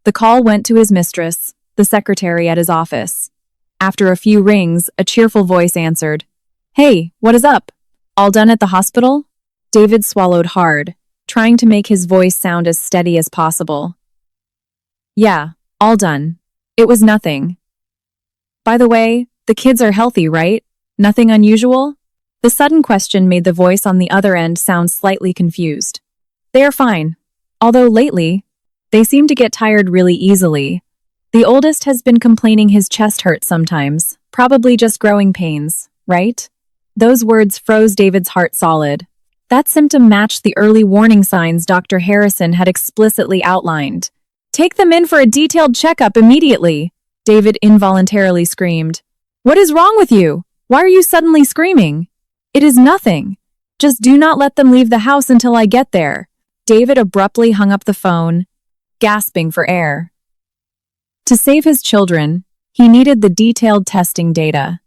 The call went to his mistress, the secretary at his office. After a few rings, a cheerful voice answered. Hey, what is up? All done at the hospital? David swallowed hard, trying to make his voice sound as steady as possible. Yeah, all done. It was nothing. By the way, the kids are healthy, right? Nothing unusual? The sudden question made the voice on the other end sound slightly confused. They are fine. Although lately, they seem to get tired really easily. The oldest has been complaining his chest hurts sometimes, probably just growing pains, right? Those words froze David's heart solid. That symptom matched the early warning signs Dr. Harrison had explicitly outlined. Take them in for a detailed checkup immediately, David involuntarily screamed. What is wrong with you? Why are you suddenly screaming? It is nothing. Just do not let them leave the house until I get there. David abruptly hung up the phone, gasping for air. To save his children, he needed the detailed testing data.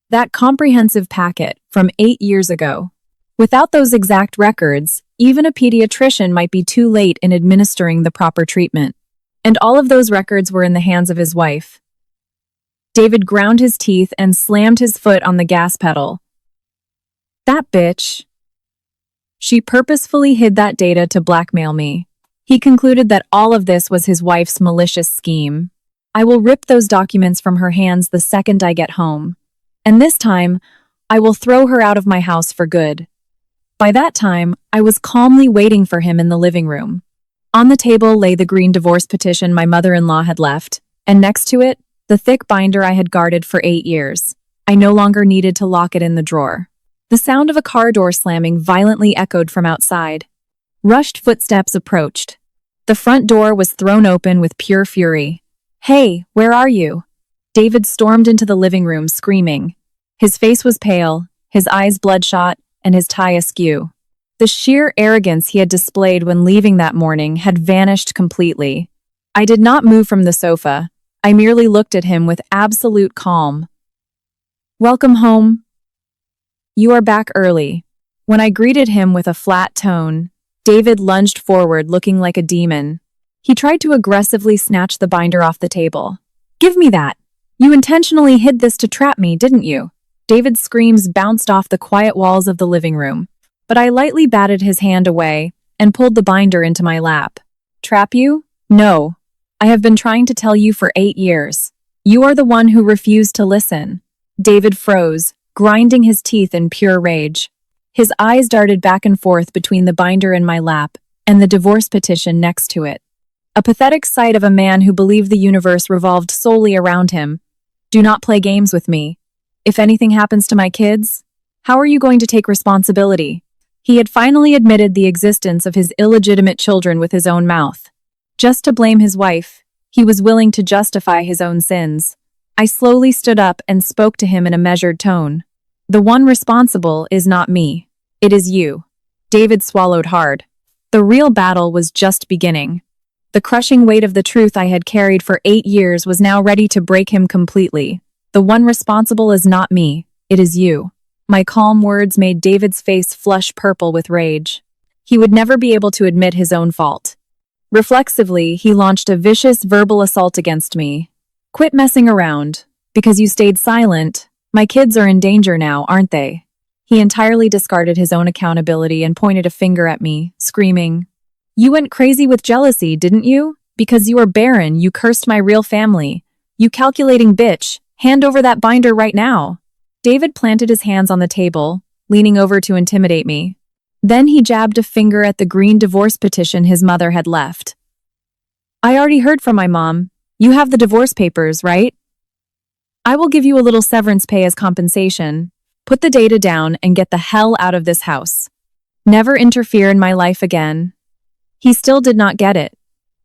That comprehensive packet from 8 years ago. Without those exact records, even a pediatrician might be too late in administering the proper treatment. And all of those records were in the hands of his wife. David ground his teeth and slammed his foot on the gas pedal. That bitch. She purposefully hid that data to blackmail me. He concluded that all of this was his wife's malicious scheme. I will rip those documents from her hands the second I get home. And this time, I will throw her out of my house for good. By that time, I was calmly waiting for him in the living room. On the table lay the green divorce petition my mother-in-law had left, and next to it, the thick binder I had guarded for 8 years. I no longer needed to lock it in the drawer. The sound of a car door slamming violently echoed from outside. Rushed footsteps approached. The front door was thrown open with pure fury. Hey, where are you? David stormed into the living room, screaming. His face was pale, his eyes bloodshot, and his tie askew. The sheer arrogance he had displayed when leaving that morning had vanished completely. I did not move from the sofa. I merely looked at him with absolute calm. Welcome home. You are back early. When I greeted him with a flat tone, David lunged forward looking like a demon. He tried to aggressively snatch the binder off the table. Give me that! You intentionally hid this to trap me, didn't you? David's screams bounced off the quiet walls of the living room, but I lightly batted his hand away and pulled the binder into my lap. Trap you? No. I have been trying to tell you for 8 years. You are the one who refused to listen. David froze, grinding his teeth in pure rage. His eyes darted back and forth between the binder in my lap and the divorce petition next to it. A pathetic sight of a man who believed the universe revolved solely around him. Do not play games with me. If anything happens to my kids, how are you going to take responsibility? He had finally admitted the existence of his illegitimate children with his own mouth. Just to blame his wife, he was willing to justify his own sins. I slowly stood up and spoke to him in a measured tone. The one responsible is not me. It is you. David swallowed hard. The real battle was just beginning. The crushing weight of the truth I had carried for 8 years was now ready to break him completely. The one responsible is not me. It is you. My calm words made David's face flush purple with rage. He would never be able to admit his own fault. Reflexively, he launched a vicious verbal assault against me. Quit messing around. Because you stayed silent, my kids are in danger now, aren't they? He entirely discarded his own accountability and pointed a finger at me, screaming, You went crazy with jealousy, didn't you? Because you are barren, you cursed my real family. You calculating bitch, hand over that binder right now. David planted his hands on the table, leaning over to intimidate me. Then he jabbed a finger at the green divorce petition his mother had left. I already heard from my mom. You have the divorce papers, right? I will give you a little severance pay as compensation. Put the data down and get the hell out of this house. Never interfere in my life again. He still did not get it.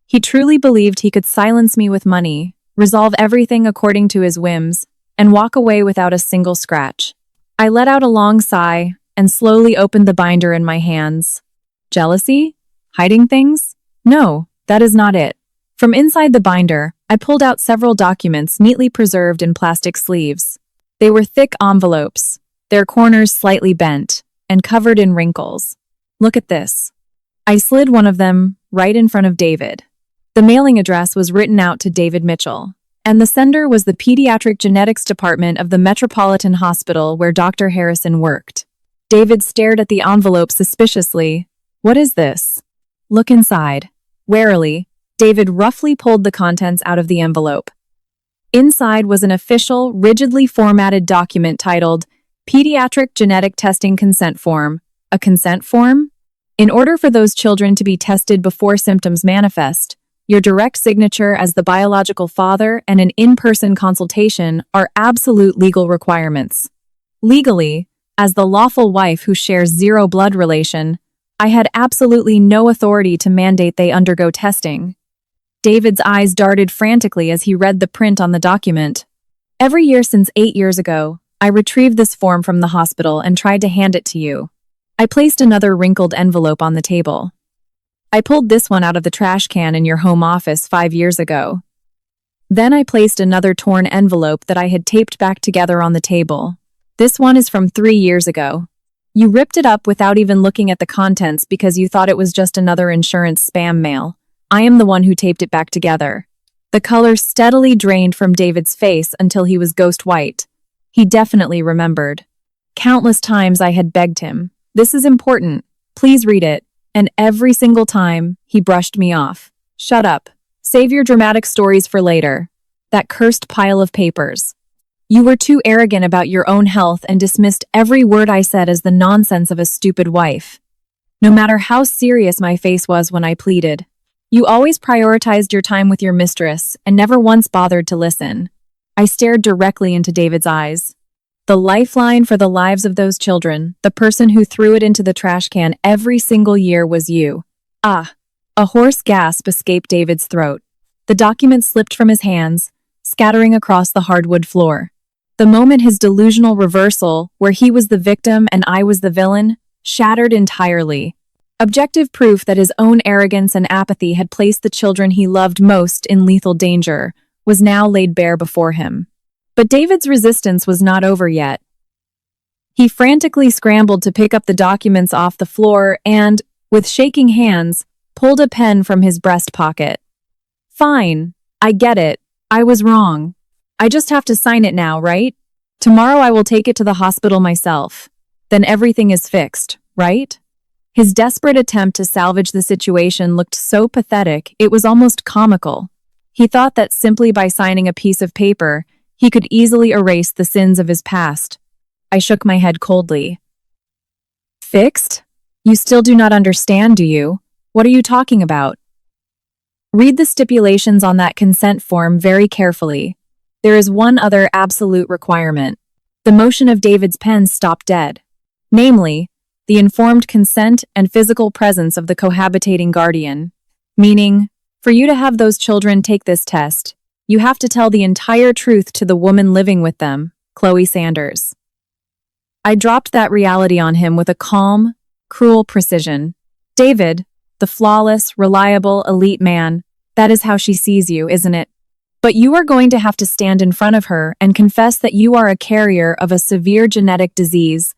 He truly believed he could silence me with money, resolve everything according to his whims, and walk away without a single scratch. I let out a long sigh and slowly opened the binder in my hands. Jealousy? Hiding things? No, that is not it. From inside the binder, I pulled out several documents neatly preserved in plastic sleeves. They were thick envelopes, their corners slightly bent, and covered in wrinkles. Look at this. I slid one of them right in front of David. The mailing address was written out to David Mitchell, and the sender was the Pediatric Genetics Department of the Metropolitan Hospital where Dr. Harrison worked. David stared at the envelope suspiciously. What is this? Look inside. Warily, David roughly pulled the contents out of the envelope. Inside was an official, rigidly formatted document titled Pediatric Genetic Testing Consent Form. A consent form? In order for those children to be tested before symptoms manifest, your direct signature as the biological father and an in-person consultation are absolute legal requirements. Legally, as the lawful wife who shares zero blood relation, I had absolutely no authority to mandate they undergo testing. David's eyes darted frantically as he read the print on the document. Every year since 8 years ago, I retrieved this form from the hospital and tried to hand it to you. I placed another wrinkled envelope on the table. I pulled this one out of the trash can in your home office 5 years ago. Then I placed another torn envelope that I had taped back together on the table. This one is from 3 years ago. You ripped it up without even looking at the contents because you thought it was just another insurance spam mail. I am the one who taped it back together. The color steadily drained from David's face until he was ghost white. He definitely remembered. Countless times I had begged him, "This is important. Please read it." And every single time, he brushed me off. "Shut up. Save your dramatic stories for later." That cursed pile of papers. You were too arrogant about your own health and dismissed every word I said as the nonsense of a stupid wife. No matter how serious my face was when I pleaded, you always prioritized your time with your mistress and never once bothered to listen. I stared directly into David's eyes. The lifeline for the lives of those children, the person who threw it into the trash can every single year was you. Ah! A hoarse gasp escaped David's throat. The document slipped from his hands, scattering across the hardwood floor. The moment his delusional reversal, where he was the victim and I was the villain, shattered entirely. Objective proof that his own arrogance and apathy had placed the children he loved most in lethal danger was now laid bare before him. But David's resistance was not over yet. He frantically scrambled to pick up the documents off the floor and, with shaking hands, pulled a pen from his breast pocket. "Fine, I get it. I was wrong. I just have to sign it now, right? Tomorrow I will take it to the hospital myself. Then everything is fixed, right?" His desperate attempt to salvage the situation looked so pathetic it was almost comical. He thought that simply by signing a piece of paper, he could easily erase the sins of his past. I shook my head coldly. "Fixed? You still do not understand, do you? What are you talking about?" "Read the stipulations on that consent form very carefully. There is one other absolute requirement." The motion of David's pen stopped dead. Namely, the informed consent and physical presence of the cohabitating guardian. Meaning, for you to have those children take this test, you have to tell the entire truth to the woman living with them, Chloe Sanders. I dropped that reality on him with a calm, cruel precision. "David, the flawless, reliable, elite man, that is how she sees you, isn't it? But you are going to have to stand in front of her and confess that you are a carrier of a severe genetic disease,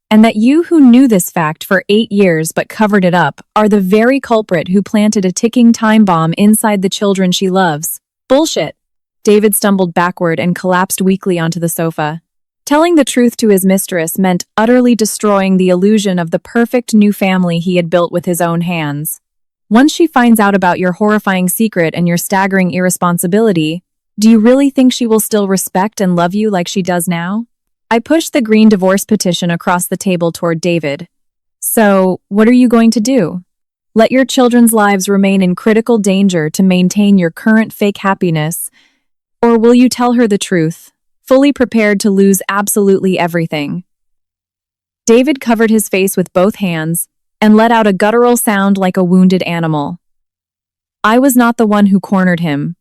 and that you who knew this fact for 8 years but covered it up are the very culprit who planted a ticking time bomb inside the children she loves." "Bullshit." David stumbled backward and collapsed weakly onto the sofa. Telling the truth to his mistress meant utterly destroying the illusion of the perfect new family he had built with his own hands. Once she finds out about your horrifying secret and your staggering irresponsibility, do you really think she will still respect and love you like she does now? I pushed the green divorce petition across the table toward David. So, what are you going to do? Let your children's lives remain in critical danger to maintain your current fake happiness, or will you tell her the truth, fully prepared to lose absolutely everything? David covered his face with both hands and let out a guttural sound like a wounded animal. I was not the one who cornered him.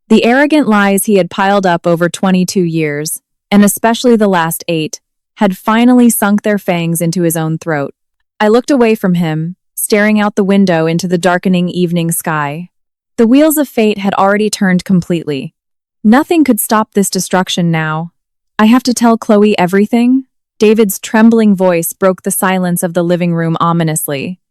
The arrogant lies he had piled up over 22 years, and especially the last 8, had finally sunk their fangs into his own throat. I looked away from him, staring out the window into the darkening evening sky. The wheels of fate had already turned completely. Nothing could stop this destruction now. I have to tell Chloe everything? David's trembling voice broke the silence of the living room ominously.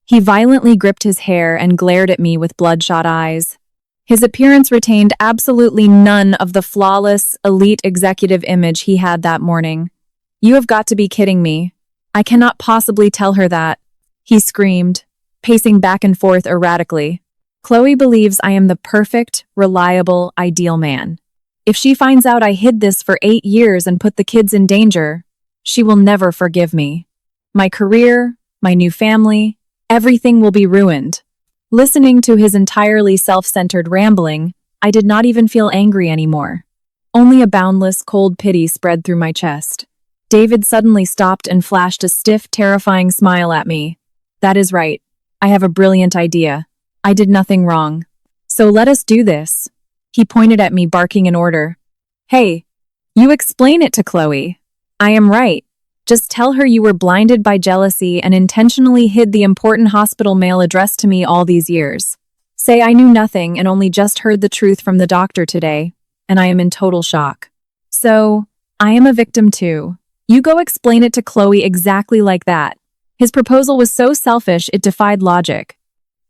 He violently gripped his hair and glared at me with bloodshot eyes. His appearance retained absolutely none of the flawless, elite executive image he had that morning. You have got to be kidding me. I cannot possibly tell her that, he screamed, pacing back and forth erratically. Chloe believes I am the perfect, reliable, ideal man. If she finds out I hid this for 8 years and put the kids in danger, she will never forgive me. My career, my new family, everything will be ruined. Listening to his entirely self-centered rambling, I did not even feel angry anymore. Only a boundless, cold pity spread through my chest. David suddenly stopped and flashed a stiff, terrifying smile at me. That is right. I have a brilliant idea. I did nothing wrong. So let us do this. He pointed at me, barking an order. Hey, you explain it to Chloe. I am right. Just tell her you were blinded by jealousy and intentionally hid the important hospital mail addressed to me all these years. Say I knew nothing and only just heard the truth from the doctor today, and I am in total shock. So, I am a victim too. You go explain it to Chloe exactly like that. His proposal was so selfish it defied logic.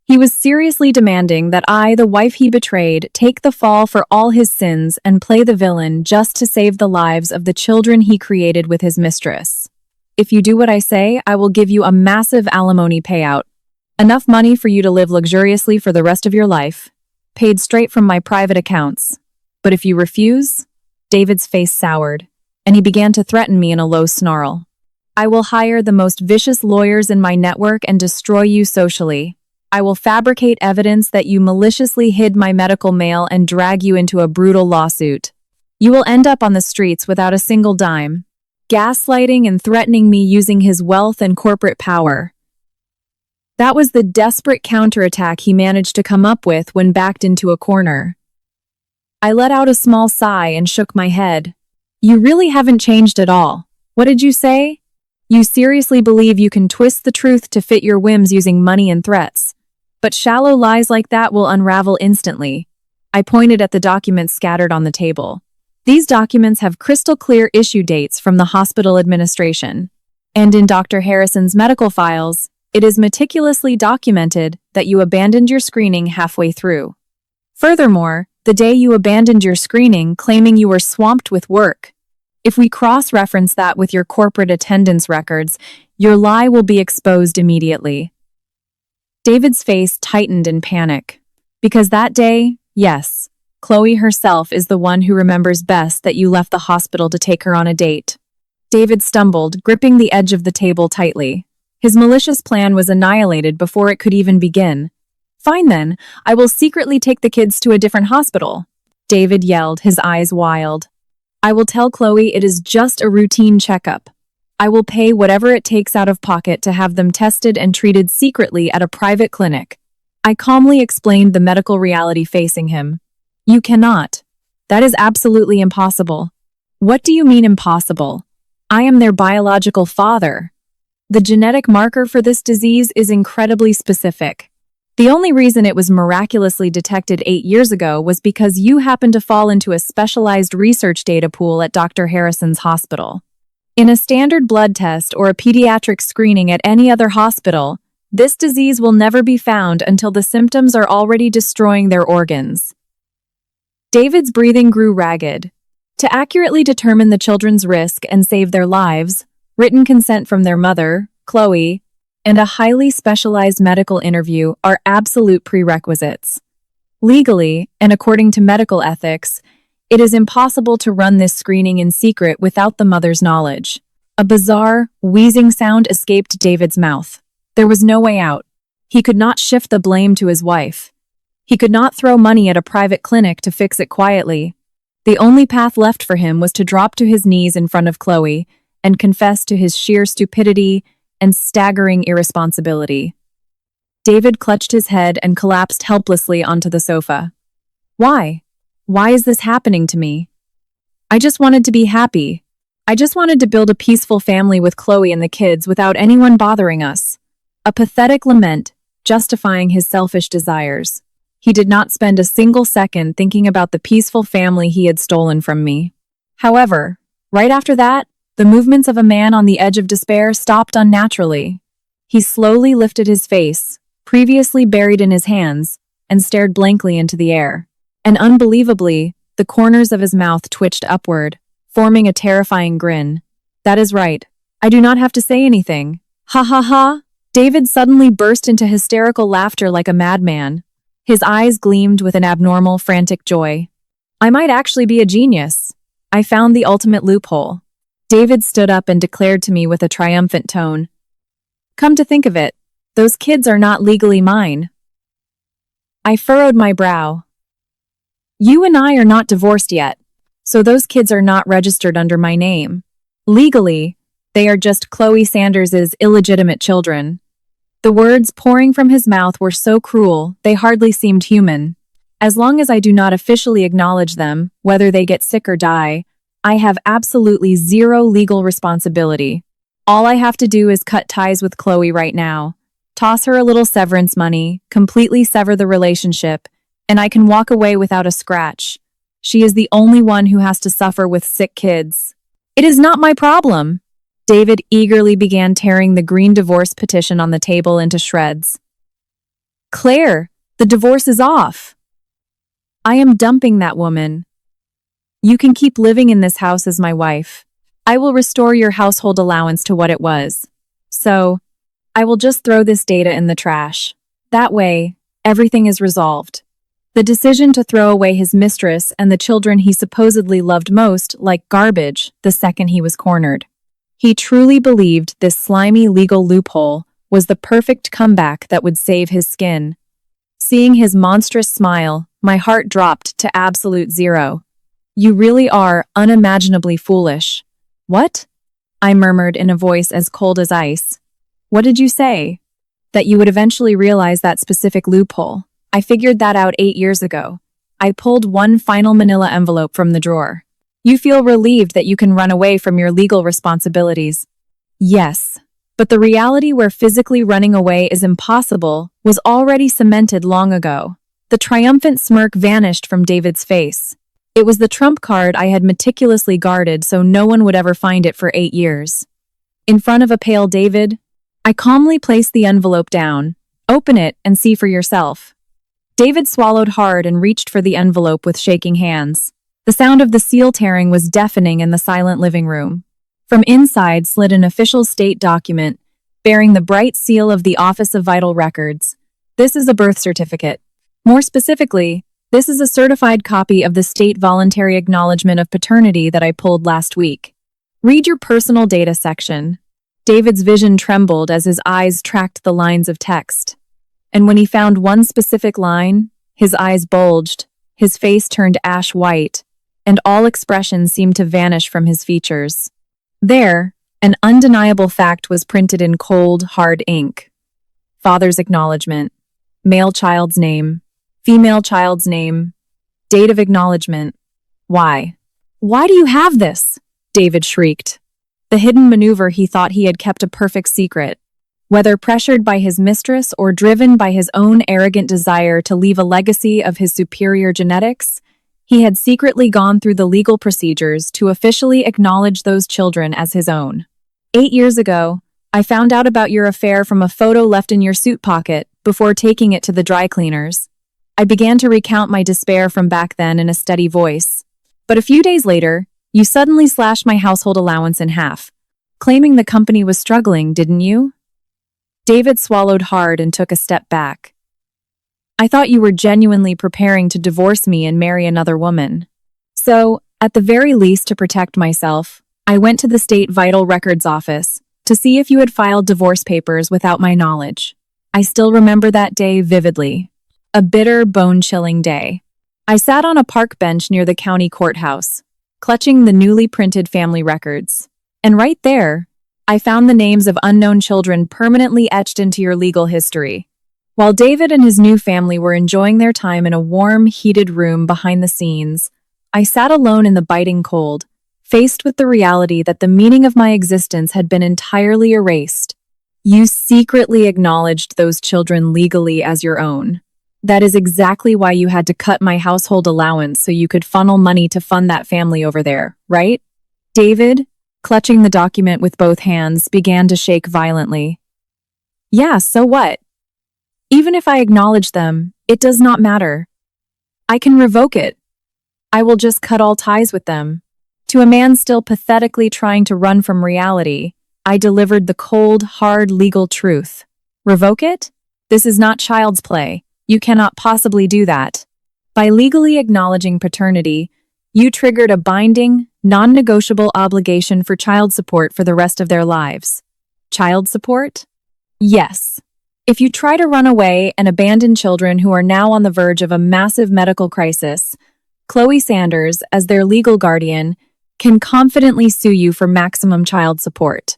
He was seriously demanding that I, the wife he betrayed, take the fall for all his sins and play the villain just to save the lives of the children he created with his mistress. If you do what I say, I will give you a massive alimony payout. Enough money for you to live luxuriously for the rest of your life, paid straight from my private accounts. But if you refuse, David's face soured, and he began to threaten me in a low snarl. I will hire the most vicious lawyers in my network and destroy you socially. I will fabricate evidence that you maliciously hid my medical mail and drag you into a brutal lawsuit. You will end up on the streets without a single dime, gaslighting and threatening me using his wealth and corporate power. That was the desperate counterattack he managed to come up with when backed into a corner. I let out a small sigh and shook my head. You really haven't changed at all. What did you say? You seriously believe you can twist the truth to fit your whims using money and threats. But shallow lies like that will unravel instantly. I pointed at the documents scattered on the table. These documents have crystal clear issue dates from the hospital administration. And in Dr. Harrison's medical files, it is meticulously documented that you abandoned your screening halfway through. Furthermore, the day you abandoned your screening claiming you were swamped with work. If we cross-reference that with your corporate attendance records, your lie will be exposed immediately. David's face tightened in panic. Because that day, yes, Chloe herself is the one who remembers best that you left the hospital to take her on a date. David stumbled, gripping the edge of the table tightly. His malicious plan was annihilated before it could even begin. Fine then, I will secretly take the kids to a different hospital. David yelled, his eyes wild. I will tell Chloe it is just a routine checkup. I will pay whatever it takes out of pocket to have them tested and treated secretly at a private clinic. I calmly explained the medical reality facing him. You cannot. That is absolutely impossible. What do you mean impossible? I am their biological father. The genetic marker for this disease is incredibly specific. The only reason it was miraculously detected 8 years ago was because you happened to fall into a specialized research data pool at Dr. Harrison's hospital. In a standard blood test or a pediatric screening at any other hospital, this disease will never be found until the symptoms are already destroying their organs. David's breathing grew ragged. To accurately determine the children's risk and save their lives, written consent from their mother, Chloe, and a highly specialized medical interview are absolute prerequisites. Legally, and according to medical ethics, it is impossible to run this screening in secret without the mother's knowledge. A bizarre, wheezing sound escaped David's mouth. There was no way out. He could not shift the blame to his wife. He could not throw money at a private clinic to fix it quietly. The only path left for him was to drop to his knees in front of Chloe and confess to his sheer stupidity and staggering irresponsibility. David clutched his head and collapsed helplessly onto the sofa. Why? Why is this happening to me? I just wanted to be happy. I just wanted to build a peaceful family with Chloe and the kids without anyone bothering us. A pathetic lament, justifying his selfish desires. He did not spend a single second thinking about the peaceful family he had stolen from me. However, right after that, the movements of a man on the edge of despair stopped unnaturally. He slowly lifted his face, previously buried in his hands, and stared blankly into the air. And unbelievably, the corners of his mouth twitched upward, forming a terrifying grin. That is right. I do not have to say anything. Ha ha ha! David suddenly burst into hysterical laughter like a madman. His eyes gleamed with an abnormal, frantic joy. I might actually be a genius. I found the ultimate loophole. David stood up and declared to me with a triumphant tone, "Come to think of it, those kids are not legally mine." I furrowed my brow. You and I are not divorced yet, so those kids are not registered under my name. Legally, they are just Chloe Sanders's illegitimate children. The words pouring from his mouth were so cruel, they hardly seemed human. As long as I do not officially acknowledge them, whether they get sick or die, I have absolutely zero legal responsibility. All I have to do is cut ties with Chloe right now, toss her a little severance money, completely sever the relationship, and I can walk away without a scratch. She is the only one who has to suffer with sick kids. It is not my problem. David eagerly began tearing the green divorce petition on the table into shreds. Claire, the divorce is off. I am dumping that woman. You can keep living in this house as my wife. I will restore your household allowance to what it was. So, I will just throw this data in the trash. That way, everything is resolved. The decision to throw away his mistress and the children he supposedly loved most like garbage the second he was cornered. He truly believed this slimy legal loophole was the perfect comeback that would save his skin. Seeing his monstrous smile, my heart dropped to absolute zero. You really are unimaginably foolish. What? I murmured in a voice as cold as ice. What did you say? That you would eventually realize that specific loophole. I figured that out 8 years ago. I pulled one final manila envelope from the drawer. You feel relieved that you can run away from your legal responsibilities. Yes, but the reality where physically running away is impossible was already cemented long ago. The triumphant smirk vanished from David's face. It was the trump card I had meticulously guarded so no one would ever find it for 8 years. In front of a pale David, I calmly placed the envelope down. Open it and see for yourself. David swallowed hard and reached for the envelope with shaking hands. The sound of the seal tearing was deafening in the silent living room. From inside slid an official state document, bearing the bright seal of the Office of Vital Records. This is a birth certificate. More specifically, this is a certified copy of the state voluntary acknowledgement of paternity that I pulled last week. Read your personal data section. David's vision trembled as his eyes tracked the lines of text. And when he found one specific line, his eyes bulged, his face turned ash white, and all expression seemed to vanish from his features. There, an undeniable fact was printed in cold, hard ink. Father's acknowledgement. Male child's name. Female child's name. Date of acknowledgement. Why? Why do you have this? David shrieked. The hidden maneuver he thought he had kept a perfect secret. Whether pressured by his mistress or driven by his own arrogant desire to leave a legacy of his superior genetics, he had secretly gone through the legal procedures to officially acknowledge those children as his own. 8 years ago, I found out about your affair from a photo left in your suit pocket before taking it to the dry cleaners. I began to recount my despair from back then in a steady voice. But a few days later, you suddenly slashed my household allowance in half, claiming the company was struggling, didn't you? David swallowed hard and took a step back. I thought you were genuinely preparing to divorce me and marry another woman. So, at the very least to protect myself, I went to the state vital records office to see if you had filed divorce papers without my knowledge. I still remember that day vividly. A bitter, bone-chilling day. I sat on a park bench near the county courthouse, clutching the newly printed family records. And right there, I found the names of unknown children permanently etched into your legal history. While David and his new family were enjoying their time in a warm, heated room behind the scenes, I sat alone in the biting cold, faced with the reality that the meaning of my existence had been entirely erased. You secretly acknowledged those children legally as your own. That is exactly why you had to cut my household allowance so you could funnel money to fund that family over there, right? David, clutching the document with both hands, began to shake violently. Yeah, so what? Even if I acknowledge them, it does not matter. I can revoke it. I will just cut all ties with them. To a man still pathetically trying to run from reality, I delivered the cold, hard legal truth. Revoke it? This is not child's play. You cannot possibly do that. By legally acknowledging paternity, you triggered a binding, non-negotiable obligation for child support for the rest of their lives. Child support? Yes. If you try to run away and abandon children who are now on the verge of a massive medical crisis, Chloe Sanders, as their legal guardian, can confidently sue you for maximum child support.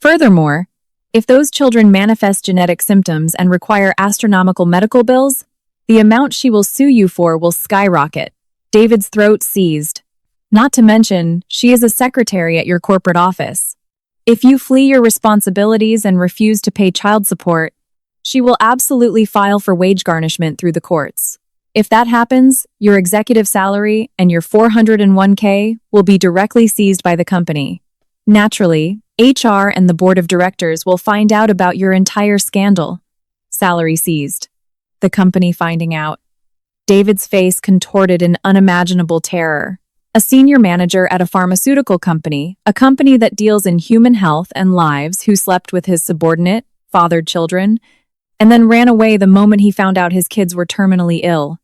Furthermore, if those children manifest genetic symptoms and require astronomical medical bills, the amount she will sue you for will skyrocket. David's throat seized. Not to mention, she is a secretary at your corporate office. If you flee your responsibilities and refuse to pay child support, she will absolutely file for wage garnishment through the courts. If that happens, your executive salary and your 401k will be directly seized by the company. Naturally, HR and the board of directors will find out about your entire scandal. Salary seized. The company finding out. David's face contorted in unimaginable terror. A senior manager at a pharmaceutical company, a company that deals in human health and lives, who slept with his subordinate, fathered children, and then ran away the moment he found out his kids were terminally ill.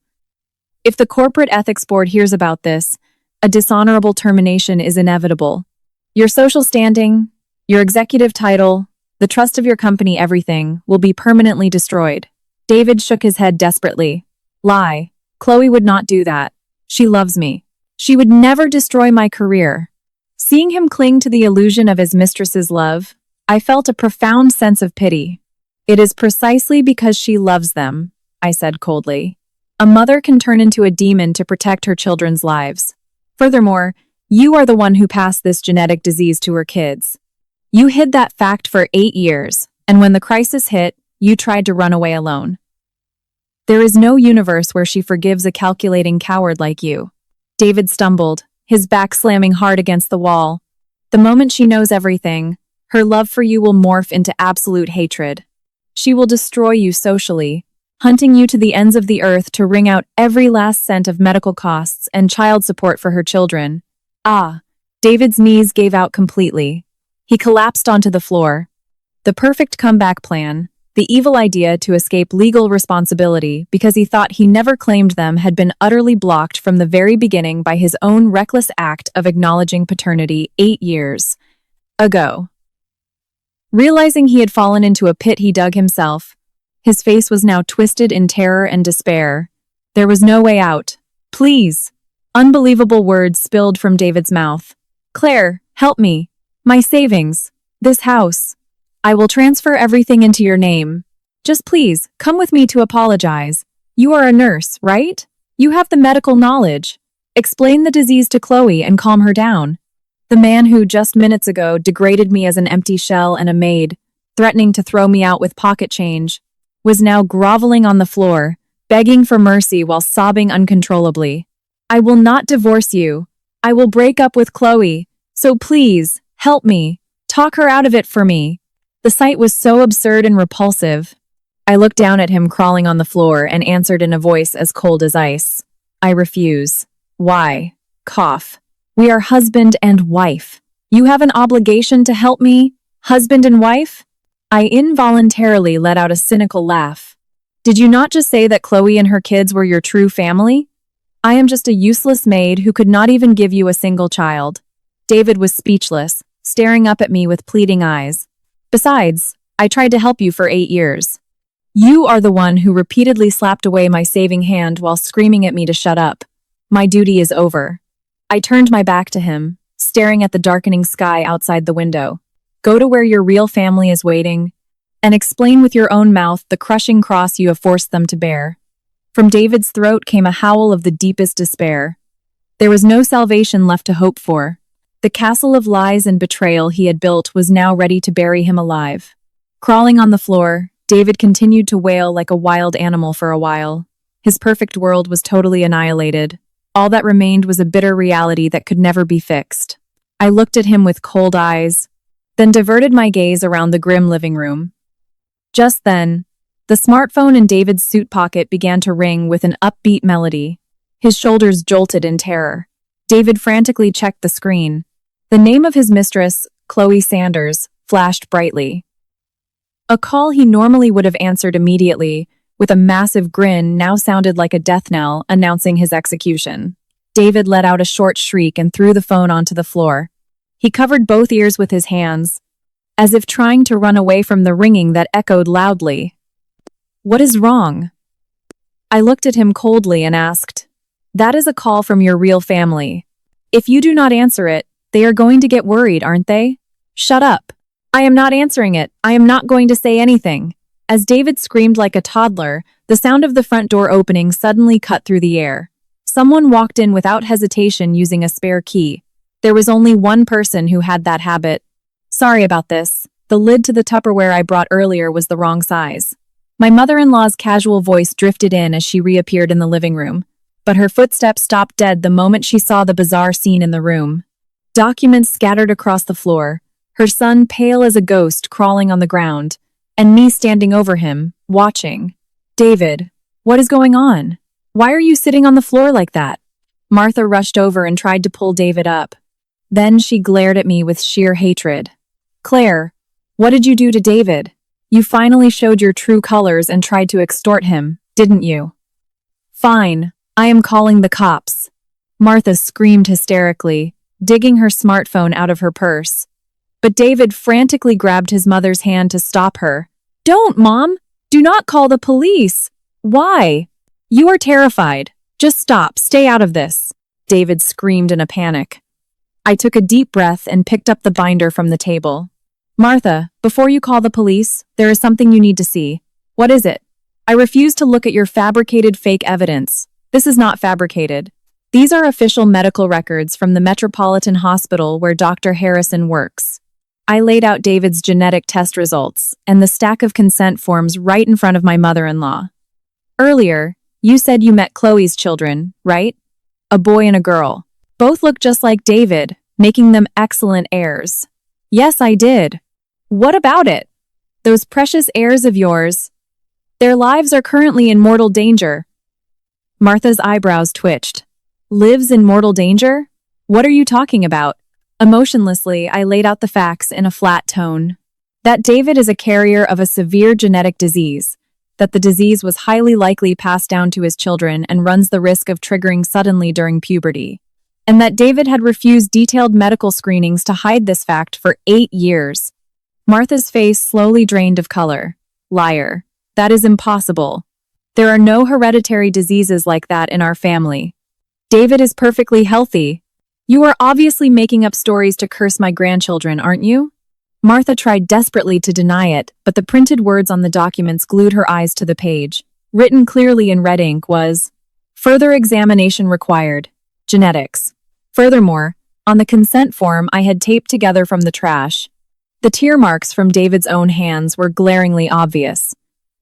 If the corporate ethics board hears about this, a dishonorable termination is inevitable. Your social standing, your executive title, the trust of your company, everything will be permanently destroyed. David shook his head desperately. Lie. Chloe would not do that. She loves me. She would never destroy my career. Seeing him cling to the illusion of his mistress's love, I felt a profound sense of pity. It is precisely because she loves them, I said coldly. A mother can turn into a demon to protect her children's lives. Furthermore, you are the one who passed this genetic disease to her kids. You hid that fact for 8 years, and when the crisis hit, you tried to run away alone. There is no universe where she forgives a calculating coward like you. David stumbled, his back slamming hard against the wall. The moment she knows everything, her love for you will morph into absolute hatred. She will destroy you socially, hunting you to the ends of the earth to wring out every last cent of medical costs and child support for her children. Ah, David's knees gave out completely. He collapsed onto the floor. The perfect comeback plan, the evil idea to escape legal responsibility because he thought he never claimed them, had been utterly blocked from the very beginning by his own reckless act of acknowledging paternity 8 years ago. Realizing he had fallen into a pit he dug himself, his face was now twisted in terror and despair. There was no way out. Please. Unbelievable words spilled from David's mouth. Claire, help me. My savings. This house. I will transfer everything into your name. Just please, come with me to apologize. You are a nurse, right? You have the medical knowledge. Explain the disease to Chloe and calm her down. The man who just minutes ago degraded me as an empty shell and a maid, threatening to throw me out with pocket change, was now groveling on the floor, begging for mercy while sobbing uncontrollably. I will not divorce you. I will break up with Chloe. So please, help me. Talk her out of it for me. The sight was so absurd and repulsive. I looked down at him crawling on the floor and answered in a voice as cold as ice. I refuse. Why? Cough. We are husband and wife. You have an obligation to help me? Husband and wife? I involuntarily let out a cynical laugh. Did you not just say that Chloe and her kids were your true family? I am just a useless maid who could not even give you a single child. David was speechless, staring up at me with pleading eyes. Besides, I tried to help you for 8 years. You are the one who repeatedly slapped away my saving hand while screaming at me to shut up. My duty is over. I turned my back to him, staring at the darkening sky outside the window. Go to where your real family is waiting, and explain with your own mouth the crushing cross you have forced them to bear. From David's throat came a howl of the deepest despair. There was no salvation left to hope for. The castle of lies and betrayal he had built was now ready to bury him alive. Crawling on the floor, David continued to wail like a wild animal for a while. His perfect world was totally annihilated. All that remained was a bitter reality that could never be fixed. I looked at him with cold eyes, then diverted my gaze around the grim living room. Just then, the smartphone in David's suit pocket began to ring with an upbeat melody. His shoulders jolted in terror. David frantically checked the screen. The name of his mistress, Chloe Sanders, flashed brightly. A call he normally would have answered immediately, with a massive grin, now sounded like a death knell announcing his execution. David let out a short shriek and threw the phone onto the floor. He covered both ears with his hands, as if trying to run away from the ringing that echoed loudly. What is wrong? I looked at him coldly and asked, That is a call from your real family. If you do not answer it, they are going to get worried, aren't they? Shut up. I am not answering it. I am not going to say anything. As David screamed like a toddler, the sound of the front door opening suddenly cut through the air. Someone walked in without hesitation using a spare key. There was only one person who had that habit. Sorry about this. The lid to the Tupperware I brought earlier was the wrong size. My mother-in-law's casual voice drifted in as she reappeared in the living room, but her footsteps stopped dead the moment she saw the bizarre scene in the room. Documents scattered across the floor, her son pale as a ghost crawling on the ground, and me standing over him, watching. David, what is going on? Why are you sitting on the floor like that? Martha rushed over and tried to pull David up. Then she glared at me with sheer hatred. Claire, what did you do to David? You finally showed your true colors and tried to extort him, didn't you? Fine, I am calling the cops. Martha screamed hysterically, digging her smartphone out of her purse. But David frantically grabbed his mother's hand to stop her. Don't, Mom! Do not call the police! Why? You are terrified. Just stop, stay out of this. David screamed in a panic. I took a deep breath and picked up the binder from the table. Martha, before you call the police, there is something you need to see. What is it? I refuse to look at your fabricated fake evidence. This is not fabricated. These are official medical records from the Metropolitan Hospital where Dr. Harrison works. I laid out David's genetic test results and the stack of consent forms right in front of my mother-in-law. Earlier, you said you met Chloe's children, right? A boy and a girl. Both look just like David, making them excellent heirs. Yes, I did. What about it? Those precious heirs of yours. Their lives are currently in mortal danger. Martha's eyebrows twitched. Lives in mortal danger? What are you talking about? Emotionlessly, I laid out the facts in a flat tone. That David is a carrier of a severe genetic disease, that the disease was highly likely passed down to his children and runs the risk of triggering suddenly during puberty, and that David had refused detailed medical screenings to hide this fact for 8 years. Martha's face slowly drained of color. Liar. That is impossible. There are no hereditary diseases like that in our family. David is perfectly healthy. You are obviously making up stories to curse my grandchildren, aren't you? Martha tried desperately to deny it, but the printed words on the documents glued her eyes to the page. Written clearly in red ink was, "Further examination required. Genetics." Furthermore, on the consent form I had taped together from the trash, the tear marks from David's own hands were glaringly obvious.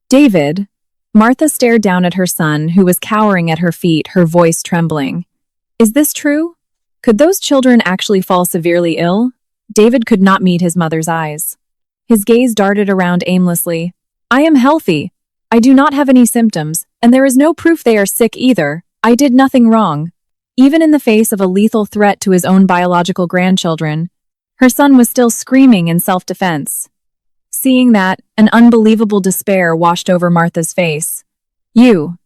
David? Martha stared down at her son, who was cowering at her feet, her voice trembling. Is this true? Could those children actually fall severely ill? David could not meet his mother's eyes. His gaze darted around aimlessly. I am healthy. I do not have any symptoms, and there is no proof they are sick either. I did nothing wrong. Even in the face of a lethal threat to his own biological grandchildren, her son was still screaming in self-defense. Seeing that, an unbelievable despair washed over Martha's face. You,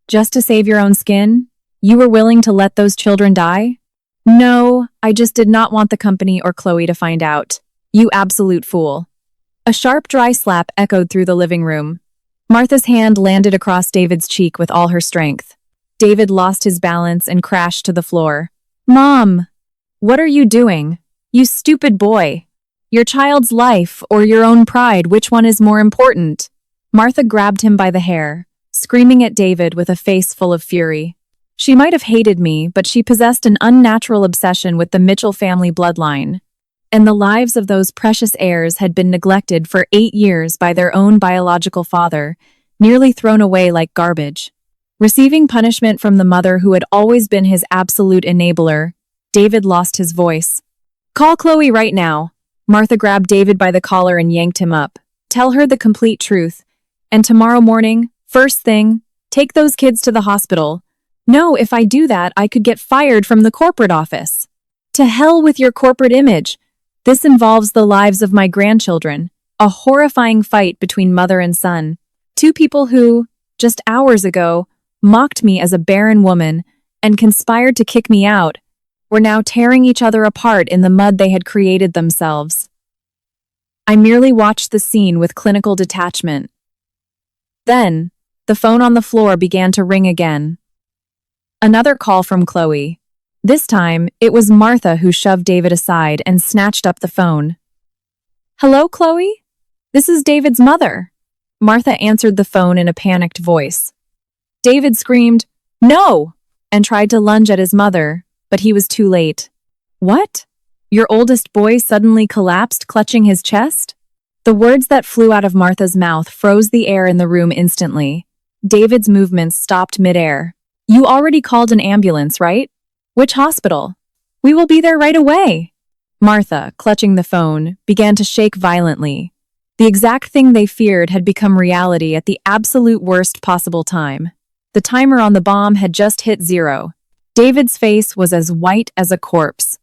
just to save your own skin, you were willing to let those children die? No, I just did not want the company or Chloe to find out. You absolute fool. A sharp, dry slap echoed through the living room. Martha's hand landed across David's cheek with all her strength. David lost his balance and crashed to the floor. Mom! What are you doing? You stupid boy! Your child's life or your own pride, which one is more important? Martha grabbed him by the hair, screaming at David with a face full of fury. She might have hated me, but she possessed an unnatural obsession with the Mitchell family bloodline. And the lives of those precious heirs had been neglected for 8 years by their own biological father, nearly thrown away like garbage. Receiving punishment from the mother who had always been his absolute enabler, David lost his voice. Call Chloe right now. Martha grabbed David by the collar and yanked him up. Tell her the complete truth. And tomorrow morning, first thing, take those kids to the hospital. No, if I do that, I could get fired from the corporate office. To hell with your corporate image. This involves the lives of my grandchildren, a horrifying fight between mother and son. 2 people who, just hours ago, mocked me as a barren woman and conspired to kick me out, were now tearing each other apart in the mud they had created themselves. I merely watched the scene with clinical detachment. Then, the phone on the floor began to ring again. Another call from Chloe. This time, it was Martha who shoved David aside and snatched up the phone. Hello, Chloe? This is David's mother. Martha answered the phone in a panicked voice. David screamed, No! And tried to lunge at his mother, but he was too late. What? Your oldest boy suddenly collapsed, clutching his chest? The words that flew out of Martha's mouth froze the air in the room instantly. David's movements stopped midair. You already called an ambulance, right? Which hospital? We will be there right away. Martha, clutching the phone, began to shake violently. The exact thing they feared had become reality at the absolute worst possible time. The timer on the bomb had just hit 0. David's face was as white as a corpse.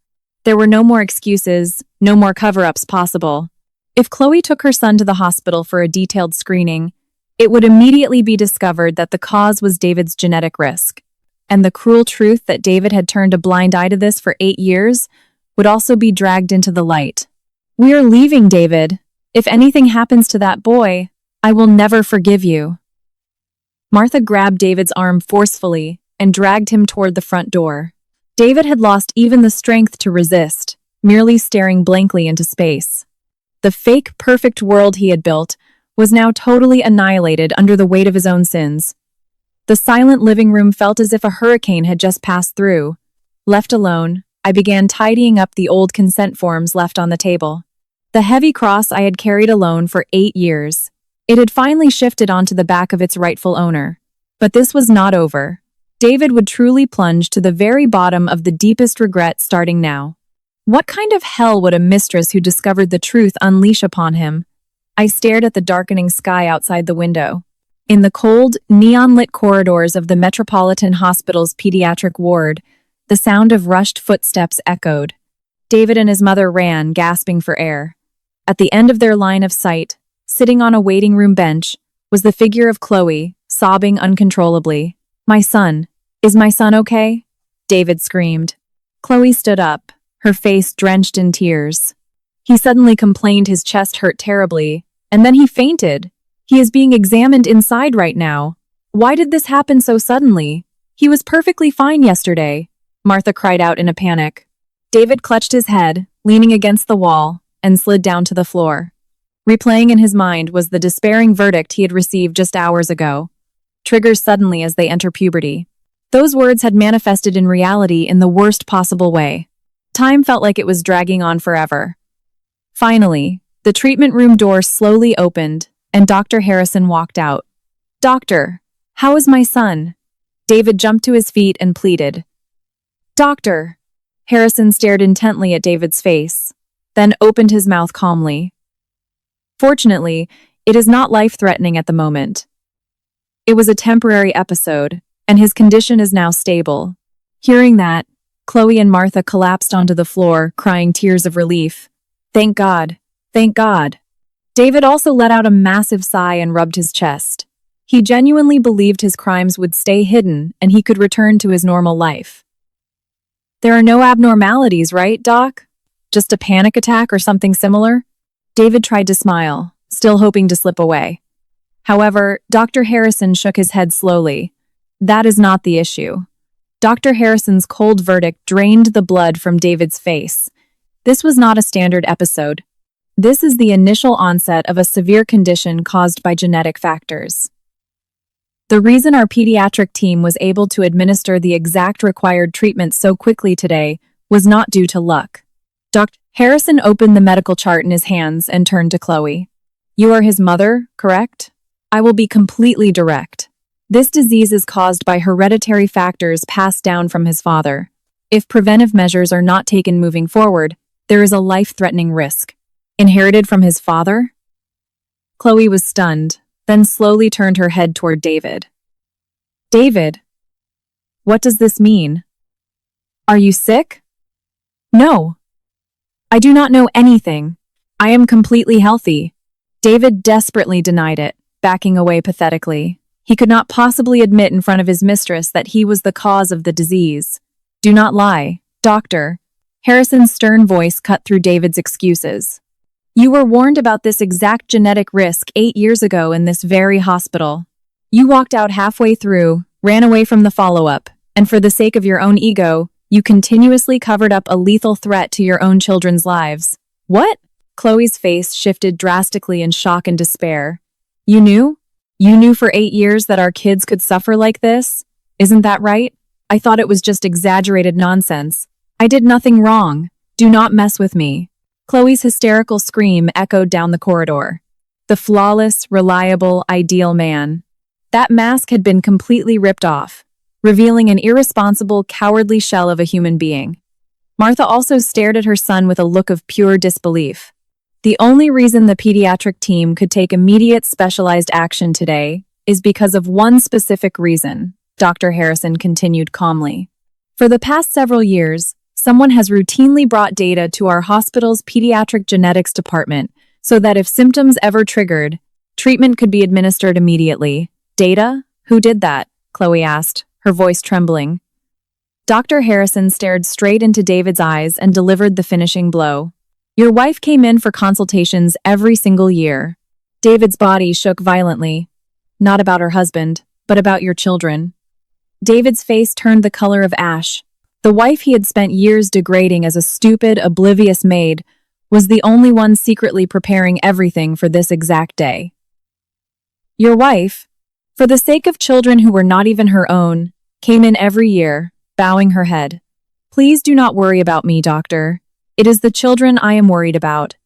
There were no more excuses, no more cover-ups possible. If Chloe took her son to the hospital for a detailed screening, it would immediately be discovered that the cause was David's genetic risk. And the cruel truth that David had turned a blind eye to this for 8 years would also be dragged into the light. We are leaving, David. If anything happens to that boy, I will never forgive you. Martha grabbed David's arm forcefully and dragged him toward the front door. David had lost even the strength to resist, merely staring blankly into space. The fake, perfect world he had built was now totally annihilated under the weight of his own sins. The silent living room felt as if a hurricane had just passed through. Left alone, I began tidying up the old consent forms left on the table. The heavy cross I had carried alone for 8 years. It had finally shifted onto the back of its rightful owner. But this was not over. David would truly plunge to the very bottom of the deepest regret starting now. What kind of hell would a mistress who discovered the truth unleash upon him? I stared at the darkening sky outside the window. In the cold, neon-lit corridors of the Metropolitan Hospital's pediatric ward, the sound of rushed footsteps echoed. David and his mother ran, gasping for air. At the end of their line of sight, sitting on a waiting room bench, was the figure of Chloe, sobbing uncontrollably. My son. Is my son okay? David screamed. Chloe stood up, her face drenched in tears. He suddenly complained his chest hurt terribly, and then he fainted. He is being examined inside right now. Why did this happen so suddenly? He was perfectly fine yesterday, Martha cried out in a panic. David clutched his head, leaning against the wall, and slid down to the floor. Replaying in his mind was the despairing verdict he had received just hours ago. Triggers suddenly as they enter puberty. Those words had manifested in reality in the worst possible way. Time felt like it was dragging on forever. Finally, the treatment room door slowly opened, and Dr. Harrison walked out. Doctor, how is my son? David jumped to his feet and pleaded. Doctor! Harrison stared intently at David's face, then opened his mouth calmly. Fortunately, it is not life-threatening at the moment. It was a temporary episode, and his condition is now stable. Hearing that, Chloe and Martha collapsed onto the floor, crying tears of relief. Thank God. Thank God. David also let out a massive sigh and rubbed his chest. He genuinely believed his crimes would stay hidden and he could return to his normal life. There are no abnormalities, right, Doc? Just a panic attack or something similar? David tried to smile, still hoping to slip away. However, Dr. Harrison shook his head slowly. That is not the issue. Dr. Harrison's cold verdict drained the blood from David's face. This was not a standard episode. This is the initial onset of a severe condition caused by genetic factors. The reason our pediatric team was able to administer the exact required treatment so quickly today was not due to luck. Dr. Harrison opened the medical chart in his hands and turned to Chloe. You are his mother, correct? I will be completely direct. This disease is caused by hereditary factors passed down from his father. If preventive measures are not taken moving forward, there is a life-threatening risk. Inherited from his father? Chloe was stunned, then slowly turned her head toward David. David, what does this mean? Are you sick? No. I do not know anything. I am completely healthy. David desperately denied it, backing away pathetically. He could not possibly admit in front of his mistress that he was the cause of the disease. Do not lie, doctor. Harrison's stern voice cut through David's excuses. You were warned about this exact genetic risk 8 years ago in this very hospital. You walked out halfway through, ran away from the follow-up, and for the sake of your own ego, you continuously covered up a lethal threat to your own children's lives. What? Chloe's face shifted drastically in shock and despair. You knew? You knew for 8 years that our kids could suffer like this? Isn't that right? I thought it was just exaggerated nonsense. I did nothing wrong. Do not mess with me. Chloe's hysterical scream echoed down the corridor. The flawless, reliable, ideal man. That mask had been completely ripped off, revealing an irresponsible, cowardly shell of a human being. Martha also stared at her son with a look of pure disbelief. The only reason the pediatric team could take immediate specialized action today is because of one specific reason, Dr. Harrison continued calmly. For the past several years, someone has routinely brought data to our hospital's pediatric genetics department so that if symptoms ever triggered, treatment could be administered immediately. Data? Who did that? Chloe asked, her voice trembling. Dr. Harrison stared straight into David's eyes and delivered the finishing blow. Your wife came in for consultations every single year. David's body shook violently. Not about her husband, but about your children. David's face turned the color of ash. The wife he had spent years degrading as a stupid, oblivious maid was the only one secretly preparing everything for this exact day. Your wife, for the sake of children who were not even her own, came in every year, bowing her head. Please do not worry about me, doctor. It is the children I am worried about.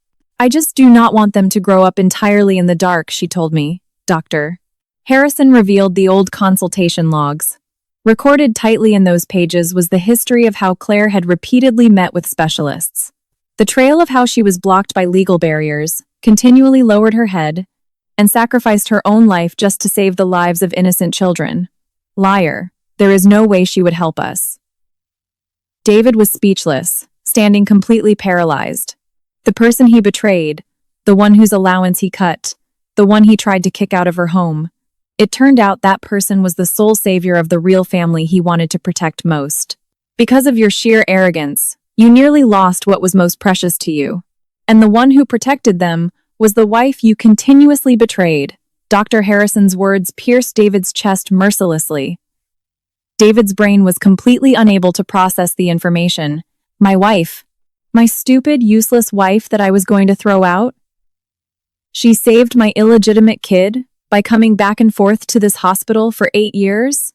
I just do not want them to grow up entirely in the dark, she told me, doctor. Harrison revealed the old consultation logs. Recorded tightly in those pages was the history of how Claire had repeatedly met with specialists. The trail of how she was blocked by legal barriers, continually lowered her head, and sacrificed her own life just to save the lives of innocent children. Liar, there is no way she would help us. David was speechless, standing completely paralyzed. The person he betrayed, the one whose allowance he cut, the one he tried to kick out of her home. It turned out that person was the sole savior of the real family he wanted to protect most. Because of your sheer arrogance, you nearly lost what was most precious to you. And the one who protected them was the wife you continuously betrayed. Dr. Harrison's words pierced David's chest mercilessly. David's brain was completely unable to process the information. My wife. My stupid, useless wife that I was going to throw out? She saved my illegitimate kid by coming back and forth to this hospital for 8 years?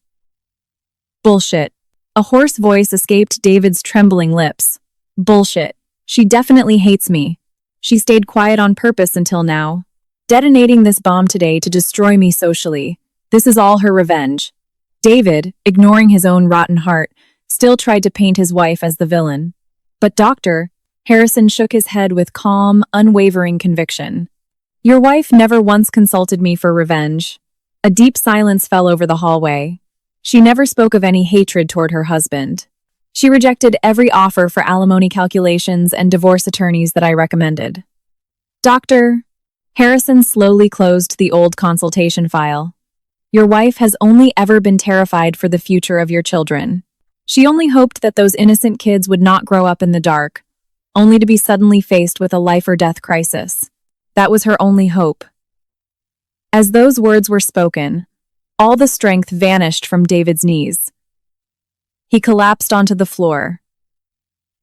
Bullshit. A hoarse voice escaped David's trembling lips. Bullshit. She definitely hates me. She stayed quiet on purpose until now, detonating this bomb today to destroy me socially. This is all her revenge. David, ignoring his own rotten heart, still tried to paint his wife as the villain. But Dr. Harrison shook his head with calm, unwavering conviction. Your wife never once consulted me for revenge. A deep silence fell over the hallway. She never spoke of any hatred toward her husband. She rejected every offer for alimony calculations and divorce attorneys that I recommended. Dr. Harrison slowly closed the old consultation file. Your wife has only ever been terrified for the future of your children. She only hoped that those innocent kids would not grow up in the dark, only to be suddenly faced with a life or death crisis. That was her only hope. As those words were spoken, all the strength vanished from David's knees. He collapsed onto the floor.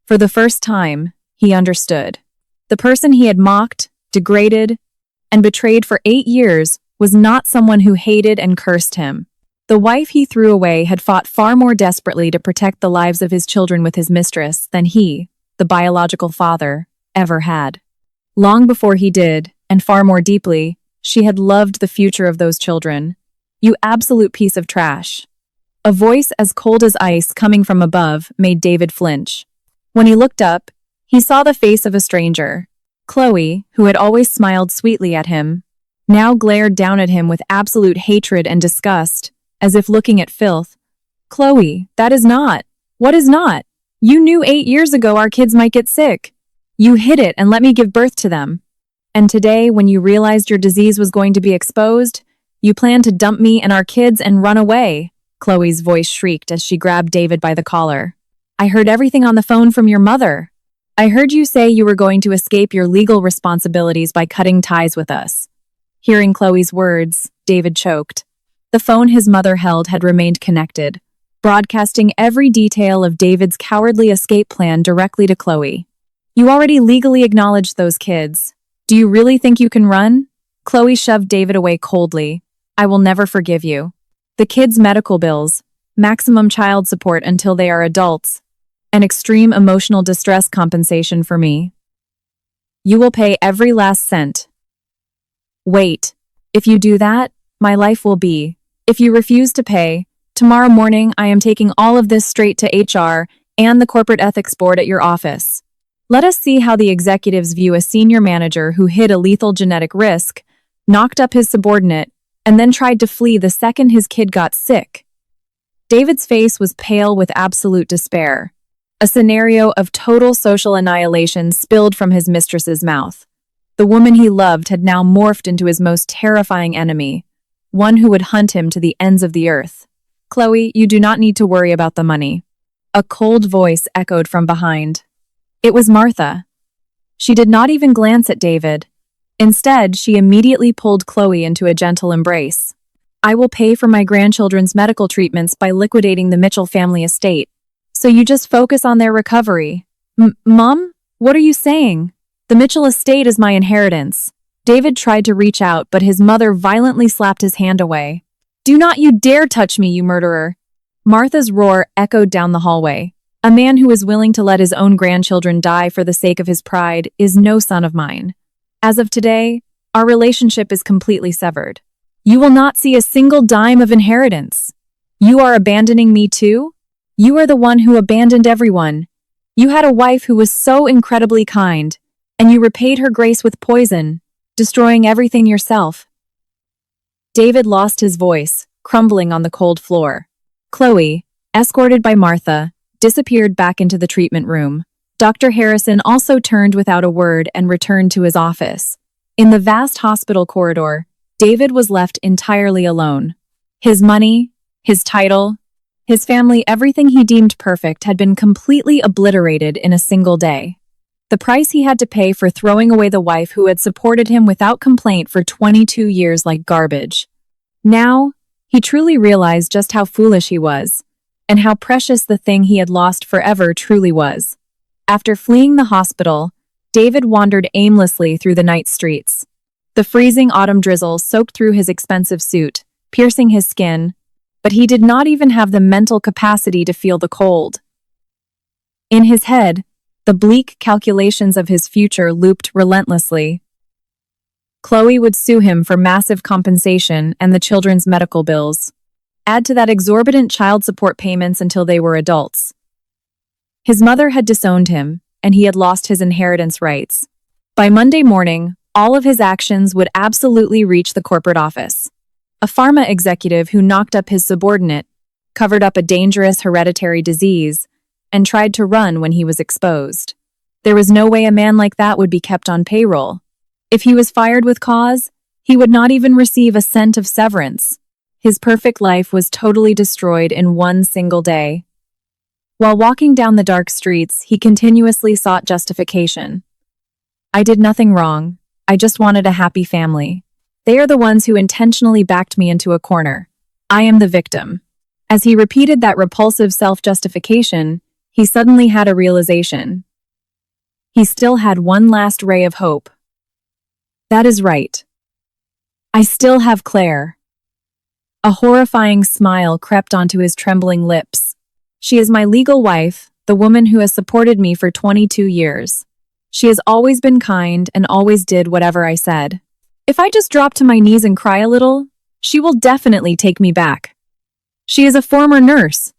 For the first time, he understood. The person he had mocked, degraded, and betrayed for 8 years was not someone who hated and cursed him. The wife he threw away had fought far more desperately to protect the lives of his children with his mistress than he, the biological father, ever had. Long before he did, and far more deeply, she had loved the future of those children. You absolute piece of trash. A voice as cold as ice coming from above made David flinch. When he looked up, he saw the face of a stranger. Chloe, who had always smiled sweetly at him, now glared down at him with absolute hatred and disgust, as if looking at filth. Chloe, that is not. What is not? You knew 8 years ago our kids might get sick. You hid it and let me give birth to them. And today, when you realized your disease was going to be exposed, you planned to dump me and our kids and run away. Chloe's voice shrieked as she grabbed David by the collar. I heard everything on the phone from your mother. I heard you say you were going to escape your legal responsibilities by cutting ties with us. Hearing Chloe's words, David choked. The phone his mother held had remained connected, broadcasting every detail of David's cowardly escape plan directly to Chloe. You already legally acknowledged those kids. Do you really think you can run? Chloe shoved David away coldly. I will never forgive you. The kids' medical bills, maximum child support until they are adults, and extreme emotional distress compensation for me. You will pay every last cent. Wait. If you do that, my life will be. If you refuse to pay, tomorrow morning I am taking all of this straight to HR and the corporate ethics board at your office. Let us see how the executives view a senior manager who hid a lethal genetic risk, knocked up his subordinate, and then tried to flee the second his kid got sick. David's face was pale with absolute despair. A scenario of total social annihilation spilled from his mistress's mouth. The woman he loved had now morphed into his most terrifying enemy, one who would hunt him to the ends of the earth. Chloe, you do not need to worry about the money. A cold voice echoed from behind. It was Martha. She did not even glance at David. Instead, she immediately pulled Chloe into a gentle embrace. I will pay for my grandchildren's medical treatments by liquidating the Mitchell family estate. So you just focus on their recovery. Mom? What are you saying? The Mitchell estate is my inheritance. David tried to reach out, but his mother violently slapped his hand away. Do not you dare touch me, you murderer! Martha's roar echoed down the hallway. A man who is willing to let his own grandchildren die for the sake of his pride is no son of mine. As of today, our relationship is completely severed. You will not see a single dime of inheritance. You are abandoning me too? You are the one who abandoned everyone. You had a wife who was so incredibly kind, and you repaid her grace with poison, destroying everything yourself. David lost his voice, crumbling on the cold floor. Chloe, escorted by Martha, disappeared back into the treatment room. Dr. Harrison also turned without a word and returned to his office. In the vast hospital corridor, David was left entirely alone. His money, his title, his family, everything he deemed perfect had been completely obliterated in a single day. The price he had to pay for throwing away the wife who had supported him without complaint for 22 years like garbage. Now, he truly realized just how foolish he was, and how precious the thing he had lost forever truly was. After fleeing the hospital, David wandered aimlessly through the night streets. The freezing autumn drizzle soaked through his expensive suit, piercing his skin, but he did not even have the mental capacity to feel the cold. In his head, the bleak calculations of his future looped relentlessly. Chloe would sue him for massive compensation and the children's medical bills. Add to that exorbitant child support payments until they were adults. His mother had disowned him, and he had lost his inheritance rights. By Monday morning, all of his actions would absolutely reach the corporate office. A pharma executive who knocked up his subordinate, covered up a dangerous hereditary disease, and tried to run when he was exposed. There was no way a man like that would be kept on payroll. If he was fired with cause, he would not even receive a cent of severance. His perfect life was totally destroyed in one single day. While walking down the dark streets, he continuously sought justification. I did nothing wrong. I just wanted a happy family. They are the ones who intentionally backed me into a corner. I am the victim. As he repeated that repulsive self-justification, he suddenly had a realization. He still had one last ray of hope. That is right. I still have Claire. A horrifying smile crept onto his trembling lips. She is my legal wife, the woman who has supported me for 22 years. She has always been kind and always did whatever I said. If I just drop to my knees and cry a little, she will definitely take me back. She is a former nurse.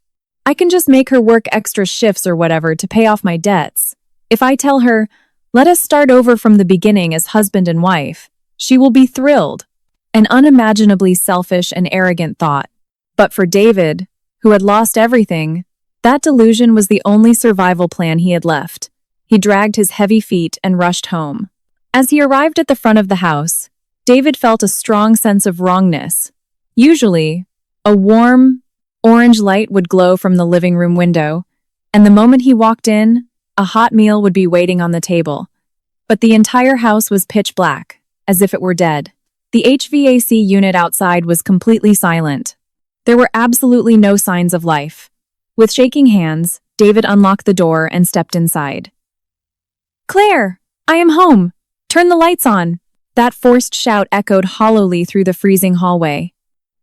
I can just make her work extra shifts or whatever to pay off my debts. If I tell her, let us start over from the beginning as husband and wife, she will be thrilled. An unimaginably selfish and arrogant thought. But for David, who had lost everything, that delusion was the only survival plan he had left. He dragged his heavy feet and rushed home. As he arrived at the front of the house, David felt a strong sense of wrongness. Usually, a warm, orange light would glow from the living room window, and the moment he walked in, a hot meal would be waiting on the table. But the entire house was pitch black, as if it were dead. The HVAC unit outside was completely silent. There were absolutely no signs of life. With shaking hands, David unlocked the door and stepped inside. Claire, I am home. Turn the lights on. That forced shout echoed hollowly through the freezing hallway.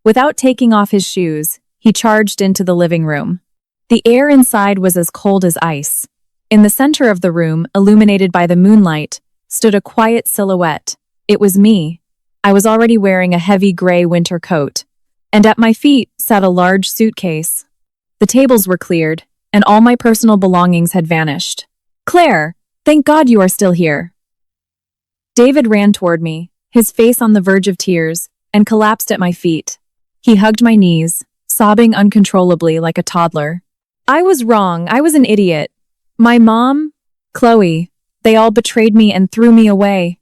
Without taking off his shoes, he charged into the living room. The air inside was as cold as ice. In the center of the room, illuminated by the moonlight, stood a quiet silhouette. It was me. I was already wearing a heavy gray winter coat. And at my feet sat a large suitcase. The tables were cleared, and all my personal belongings had vanished. Claire, thank God you are still here. David ran toward me, his face on the verge of tears, and collapsed at my feet. He hugged my knees, sobbing uncontrollably like a toddler. I was wrong. I was an idiot. My mom, Chloe, they all betrayed me and threw me away.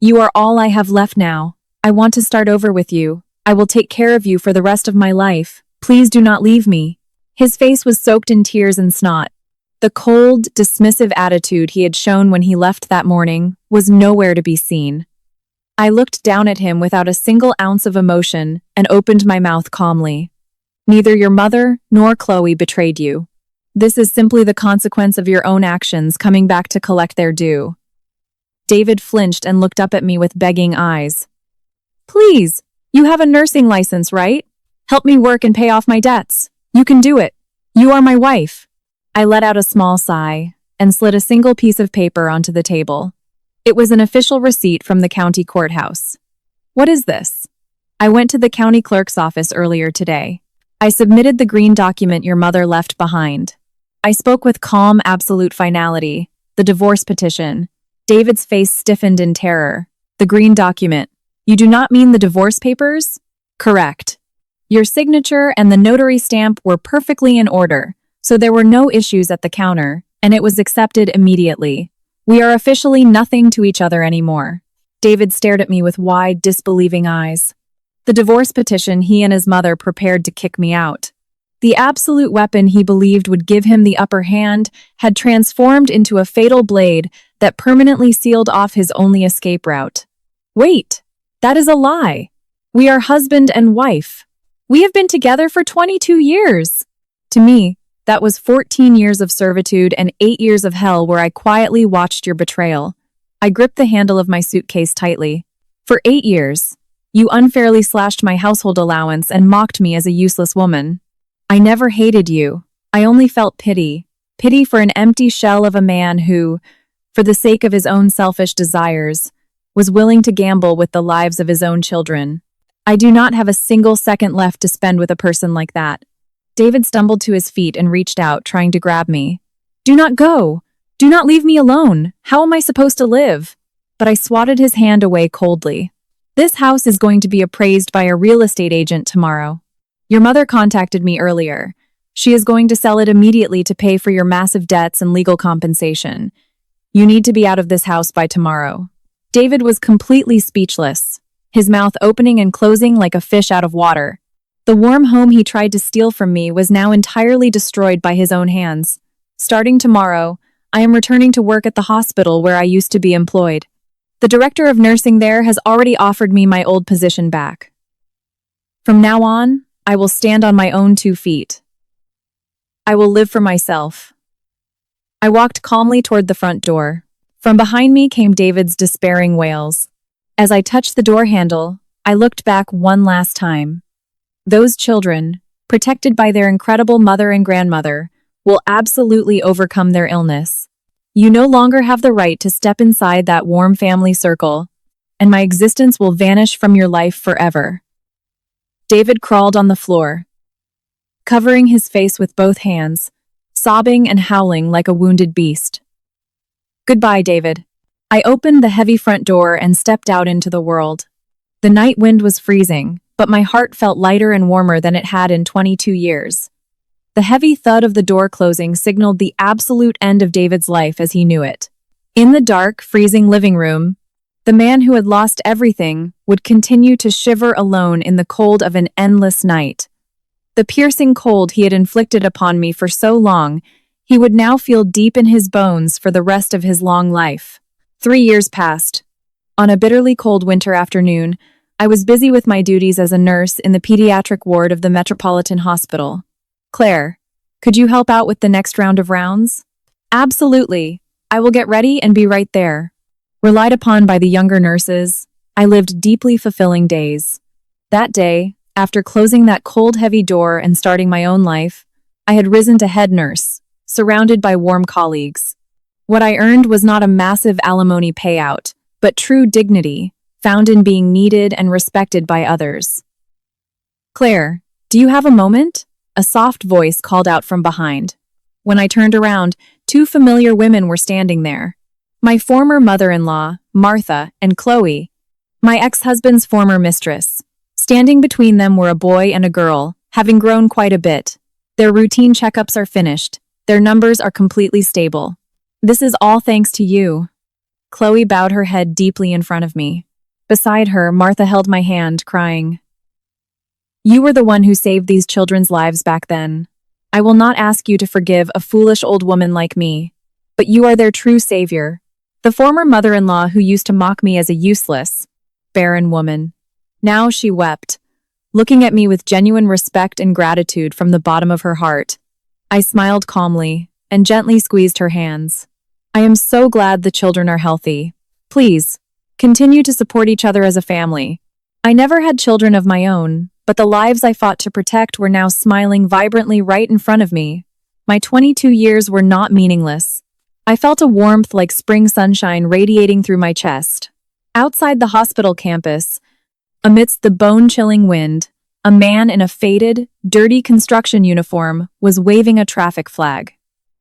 You are all I have left now. I want to start over with you. I will take care of you for the rest of my life. Please do not leave me. His face was soaked in tears and snot. The cold, dismissive attitude he had shown when he left that morning was nowhere to be seen. I looked down at him without a single ounce of emotion and opened my mouth calmly. Neither your mother nor Chloe betrayed you. This is simply the consequence of your own actions coming back to collect their due. David flinched and looked up at me with begging eyes. Please, you have a nursing license, right? Help me work and pay off my debts. You can do it. You are my wife. I let out a small sigh and slid a single piece of paper onto the table. It was an official receipt from the county courthouse. What is this? I went to the county clerk's office earlier today. I submitted the green document your mother left behind. I spoke with calm, absolute finality. The divorce petition. David's face stiffened in terror. The green document. You do not mean the divorce papers? Correct. Your signature and the notary stamp were perfectly in order, so there were no issues at the counter, and it was accepted immediately. We are officially nothing to each other anymore. David stared at me with wide, disbelieving eyes. The divorce petition he and his mother prepared to kick me out. The absolute weapon he believed would give him the upper hand had transformed into a fatal blade that permanently sealed off his only escape route. Wait, that is a lie. We are husband and wife. We have been together for 22 years. To me, that was 14 years of servitude and 8 years of hell where I quietly watched your betrayal. I gripped the handle of my suitcase tightly. For 8 years, you unfairly slashed my household allowance and mocked me as a useless woman. I never hated you. I only felt pity. Pity for an empty shell of a man who, for the sake of his own selfish desires, was willing to gamble with the lives of his own children. I do not have a single second left to spend with a person like that. David stumbled to his feet and reached out, trying to grab me. Do not go. Do not leave me alone. How am I supposed to live? But I swatted his hand away coldly. This house is going to be appraised by a real estate agent tomorrow. Your mother contacted me earlier. She is going to sell it immediately to pay for your massive debts and legal compensation. You need to be out of this house by tomorrow. David was completely speechless, his mouth opening and closing like a fish out of water. The warm home he tried to steal from me was now entirely destroyed by his own hands. Starting tomorrow, I am returning to work at the hospital where I used to be employed. The director of nursing there has already offered me my old position back. From now on, I will stand on my own 2 feet. I will live for myself. I walked calmly toward the front door. From behind me came David's despairing wails. As I touched the door handle, I looked back one last time. Those children, protected by their incredible mother and grandmother, will absolutely overcome their illness. You no longer have the right to step inside that warm family circle, and my existence will vanish from your life forever. David crawled on the floor, covering his face with both hands, sobbing and howling like a wounded beast. Goodbye, David. I opened the heavy front door and stepped out into the world. The night wind was freezing, but my heart felt lighter and warmer than it had in 22 years. The heavy thud of the door closing signaled the absolute end of David's life as he knew it. In the dark, freezing living room, the man who had lost everything would continue to shiver alone in the cold of an endless night. The piercing cold he had inflicted upon me for so long, he would now feel deep in his bones for the rest of his long life. 3 years passed. On a bitterly cold winter afternoon, I was busy with my duties as a nurse in the pediatric ward of the Metropolitan Hospital. Claire, could you help out with the next round of rounds? Absolutely. I will get ready and be right there. Relied upon by the younger nurses, I lived deeply fulfilling days. That day, after closing that cold, heavy door and starting my own life, I had risen to head nurse, surrounded by warm colleagues. What I earned was not a massive alimony payout, but true dignity, found in being needed and respected by others. Claire, do you have a moment? A soft voice called out from behind. When I turned around, 2 familiar women were standing there. My former mother-in-law, Martha, and Chloe, my ex-husband's former mistress. Standing between them were a boy and a girl, having grown quite a bit. Their routine checkups are finished. Their numbers are completely stable. This is all thanks to you. Chloe bowed her head deeply in front of me. Beside her, Martha held my hand, crying. You were the one who saved these children's lives back then. I will not ask you to forgive a foolish old woman like me, but you are their true savior. The former mother-in-law who used to mock me as a useless, barren woman. Now she wept, looking at me with genuine respect and gratitude from the bottom of her heart. I smiled calmly and gently squeezed her hands. I am so glad the children are healthy. Please, continue to support each other as a family. I never had children of my own, but the lives I fought to protect were now smiling vibrantly right in front of me. My 22 years were not meaningless. I felt a warmth like spring sunshine radiating through my chest. Outside the hospital campus, amidst the bone-chilling wind, a man in a faded, dirty construction uniform was waving a traffic flag.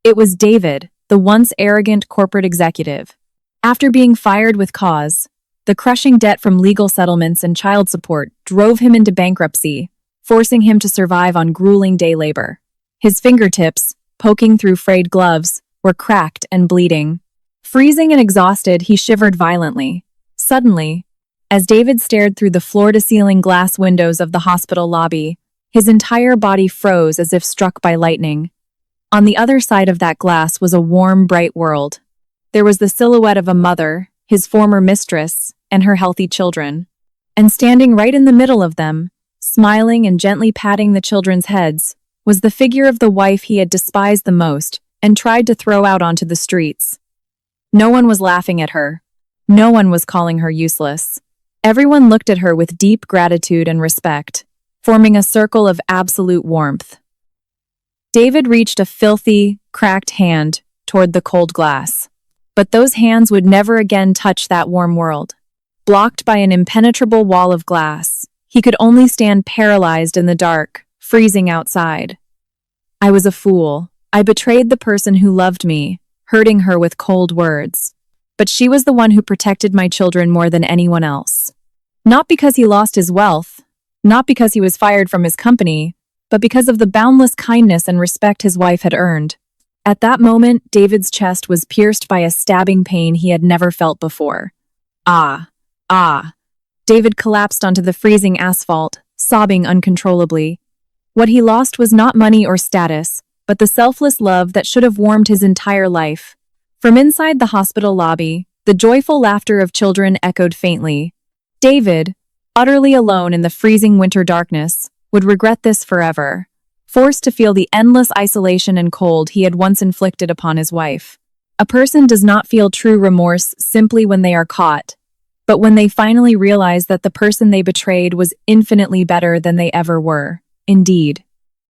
It was David, the once arrogant corporate executive. After being fired with cause, the crushing debt from legal settlements and child support drove him into bankruptcy, forcing him to survive on grueling day labor. His fingertips, poking through frayed gloves, were cracked and bleeding. Freezing and exhausted, he shivered violently. Suddenly, as David stared through the floor-to-ceiling glass windows of the hospital lobby, his entire body froze as if struck by lightning. On the other side of that glass was a warm, bright world. There was the silhouette of a mother, his former mistress, and her healthy children. And standing right in the middle of them, smiling and gently patting the children's heads, was the figure of the wife he had despised the most and tried to throw out onto the streets. No one was laughing at her. No one was calling her useless. Everyone looked at her with deep gratitude and respect, forming a circle of absolute warmth. David reached a filthy, cracked hand toward the cold glass. But those hands would never again touch that warm world. Blocked by an impenetrable wall of glass, he could only stand paralyzed in the dark, freezing outside. I was a fool. I betrayed the person who loved me, hurting her with cold words. But she was the one who protected my children more than anyone else. Not because he lost his wealth, not because he was fired from his company, but because of the boundless kindness and respect his wife had earned. At that moment, David's chest was pierced by a stabbing pain he had never felt before. Ah, ah. David collapsed onto the freezing asphalt, sobbing uncontrollably. What he lost was not money or status, but the selfless love that should have warmed his entire life. From inside the hospital lobby, the joyful laughter of children echoed faintly. David, utterly alone in the freezing winter darkness, would regret this forever, forced to feel the endless isolation and cold he had once inflicted upon his wife. A person does not feel true remorse simply when they are caught, but when they finally realize that the person they betrayed was infinitely better than they ever were. Indeed.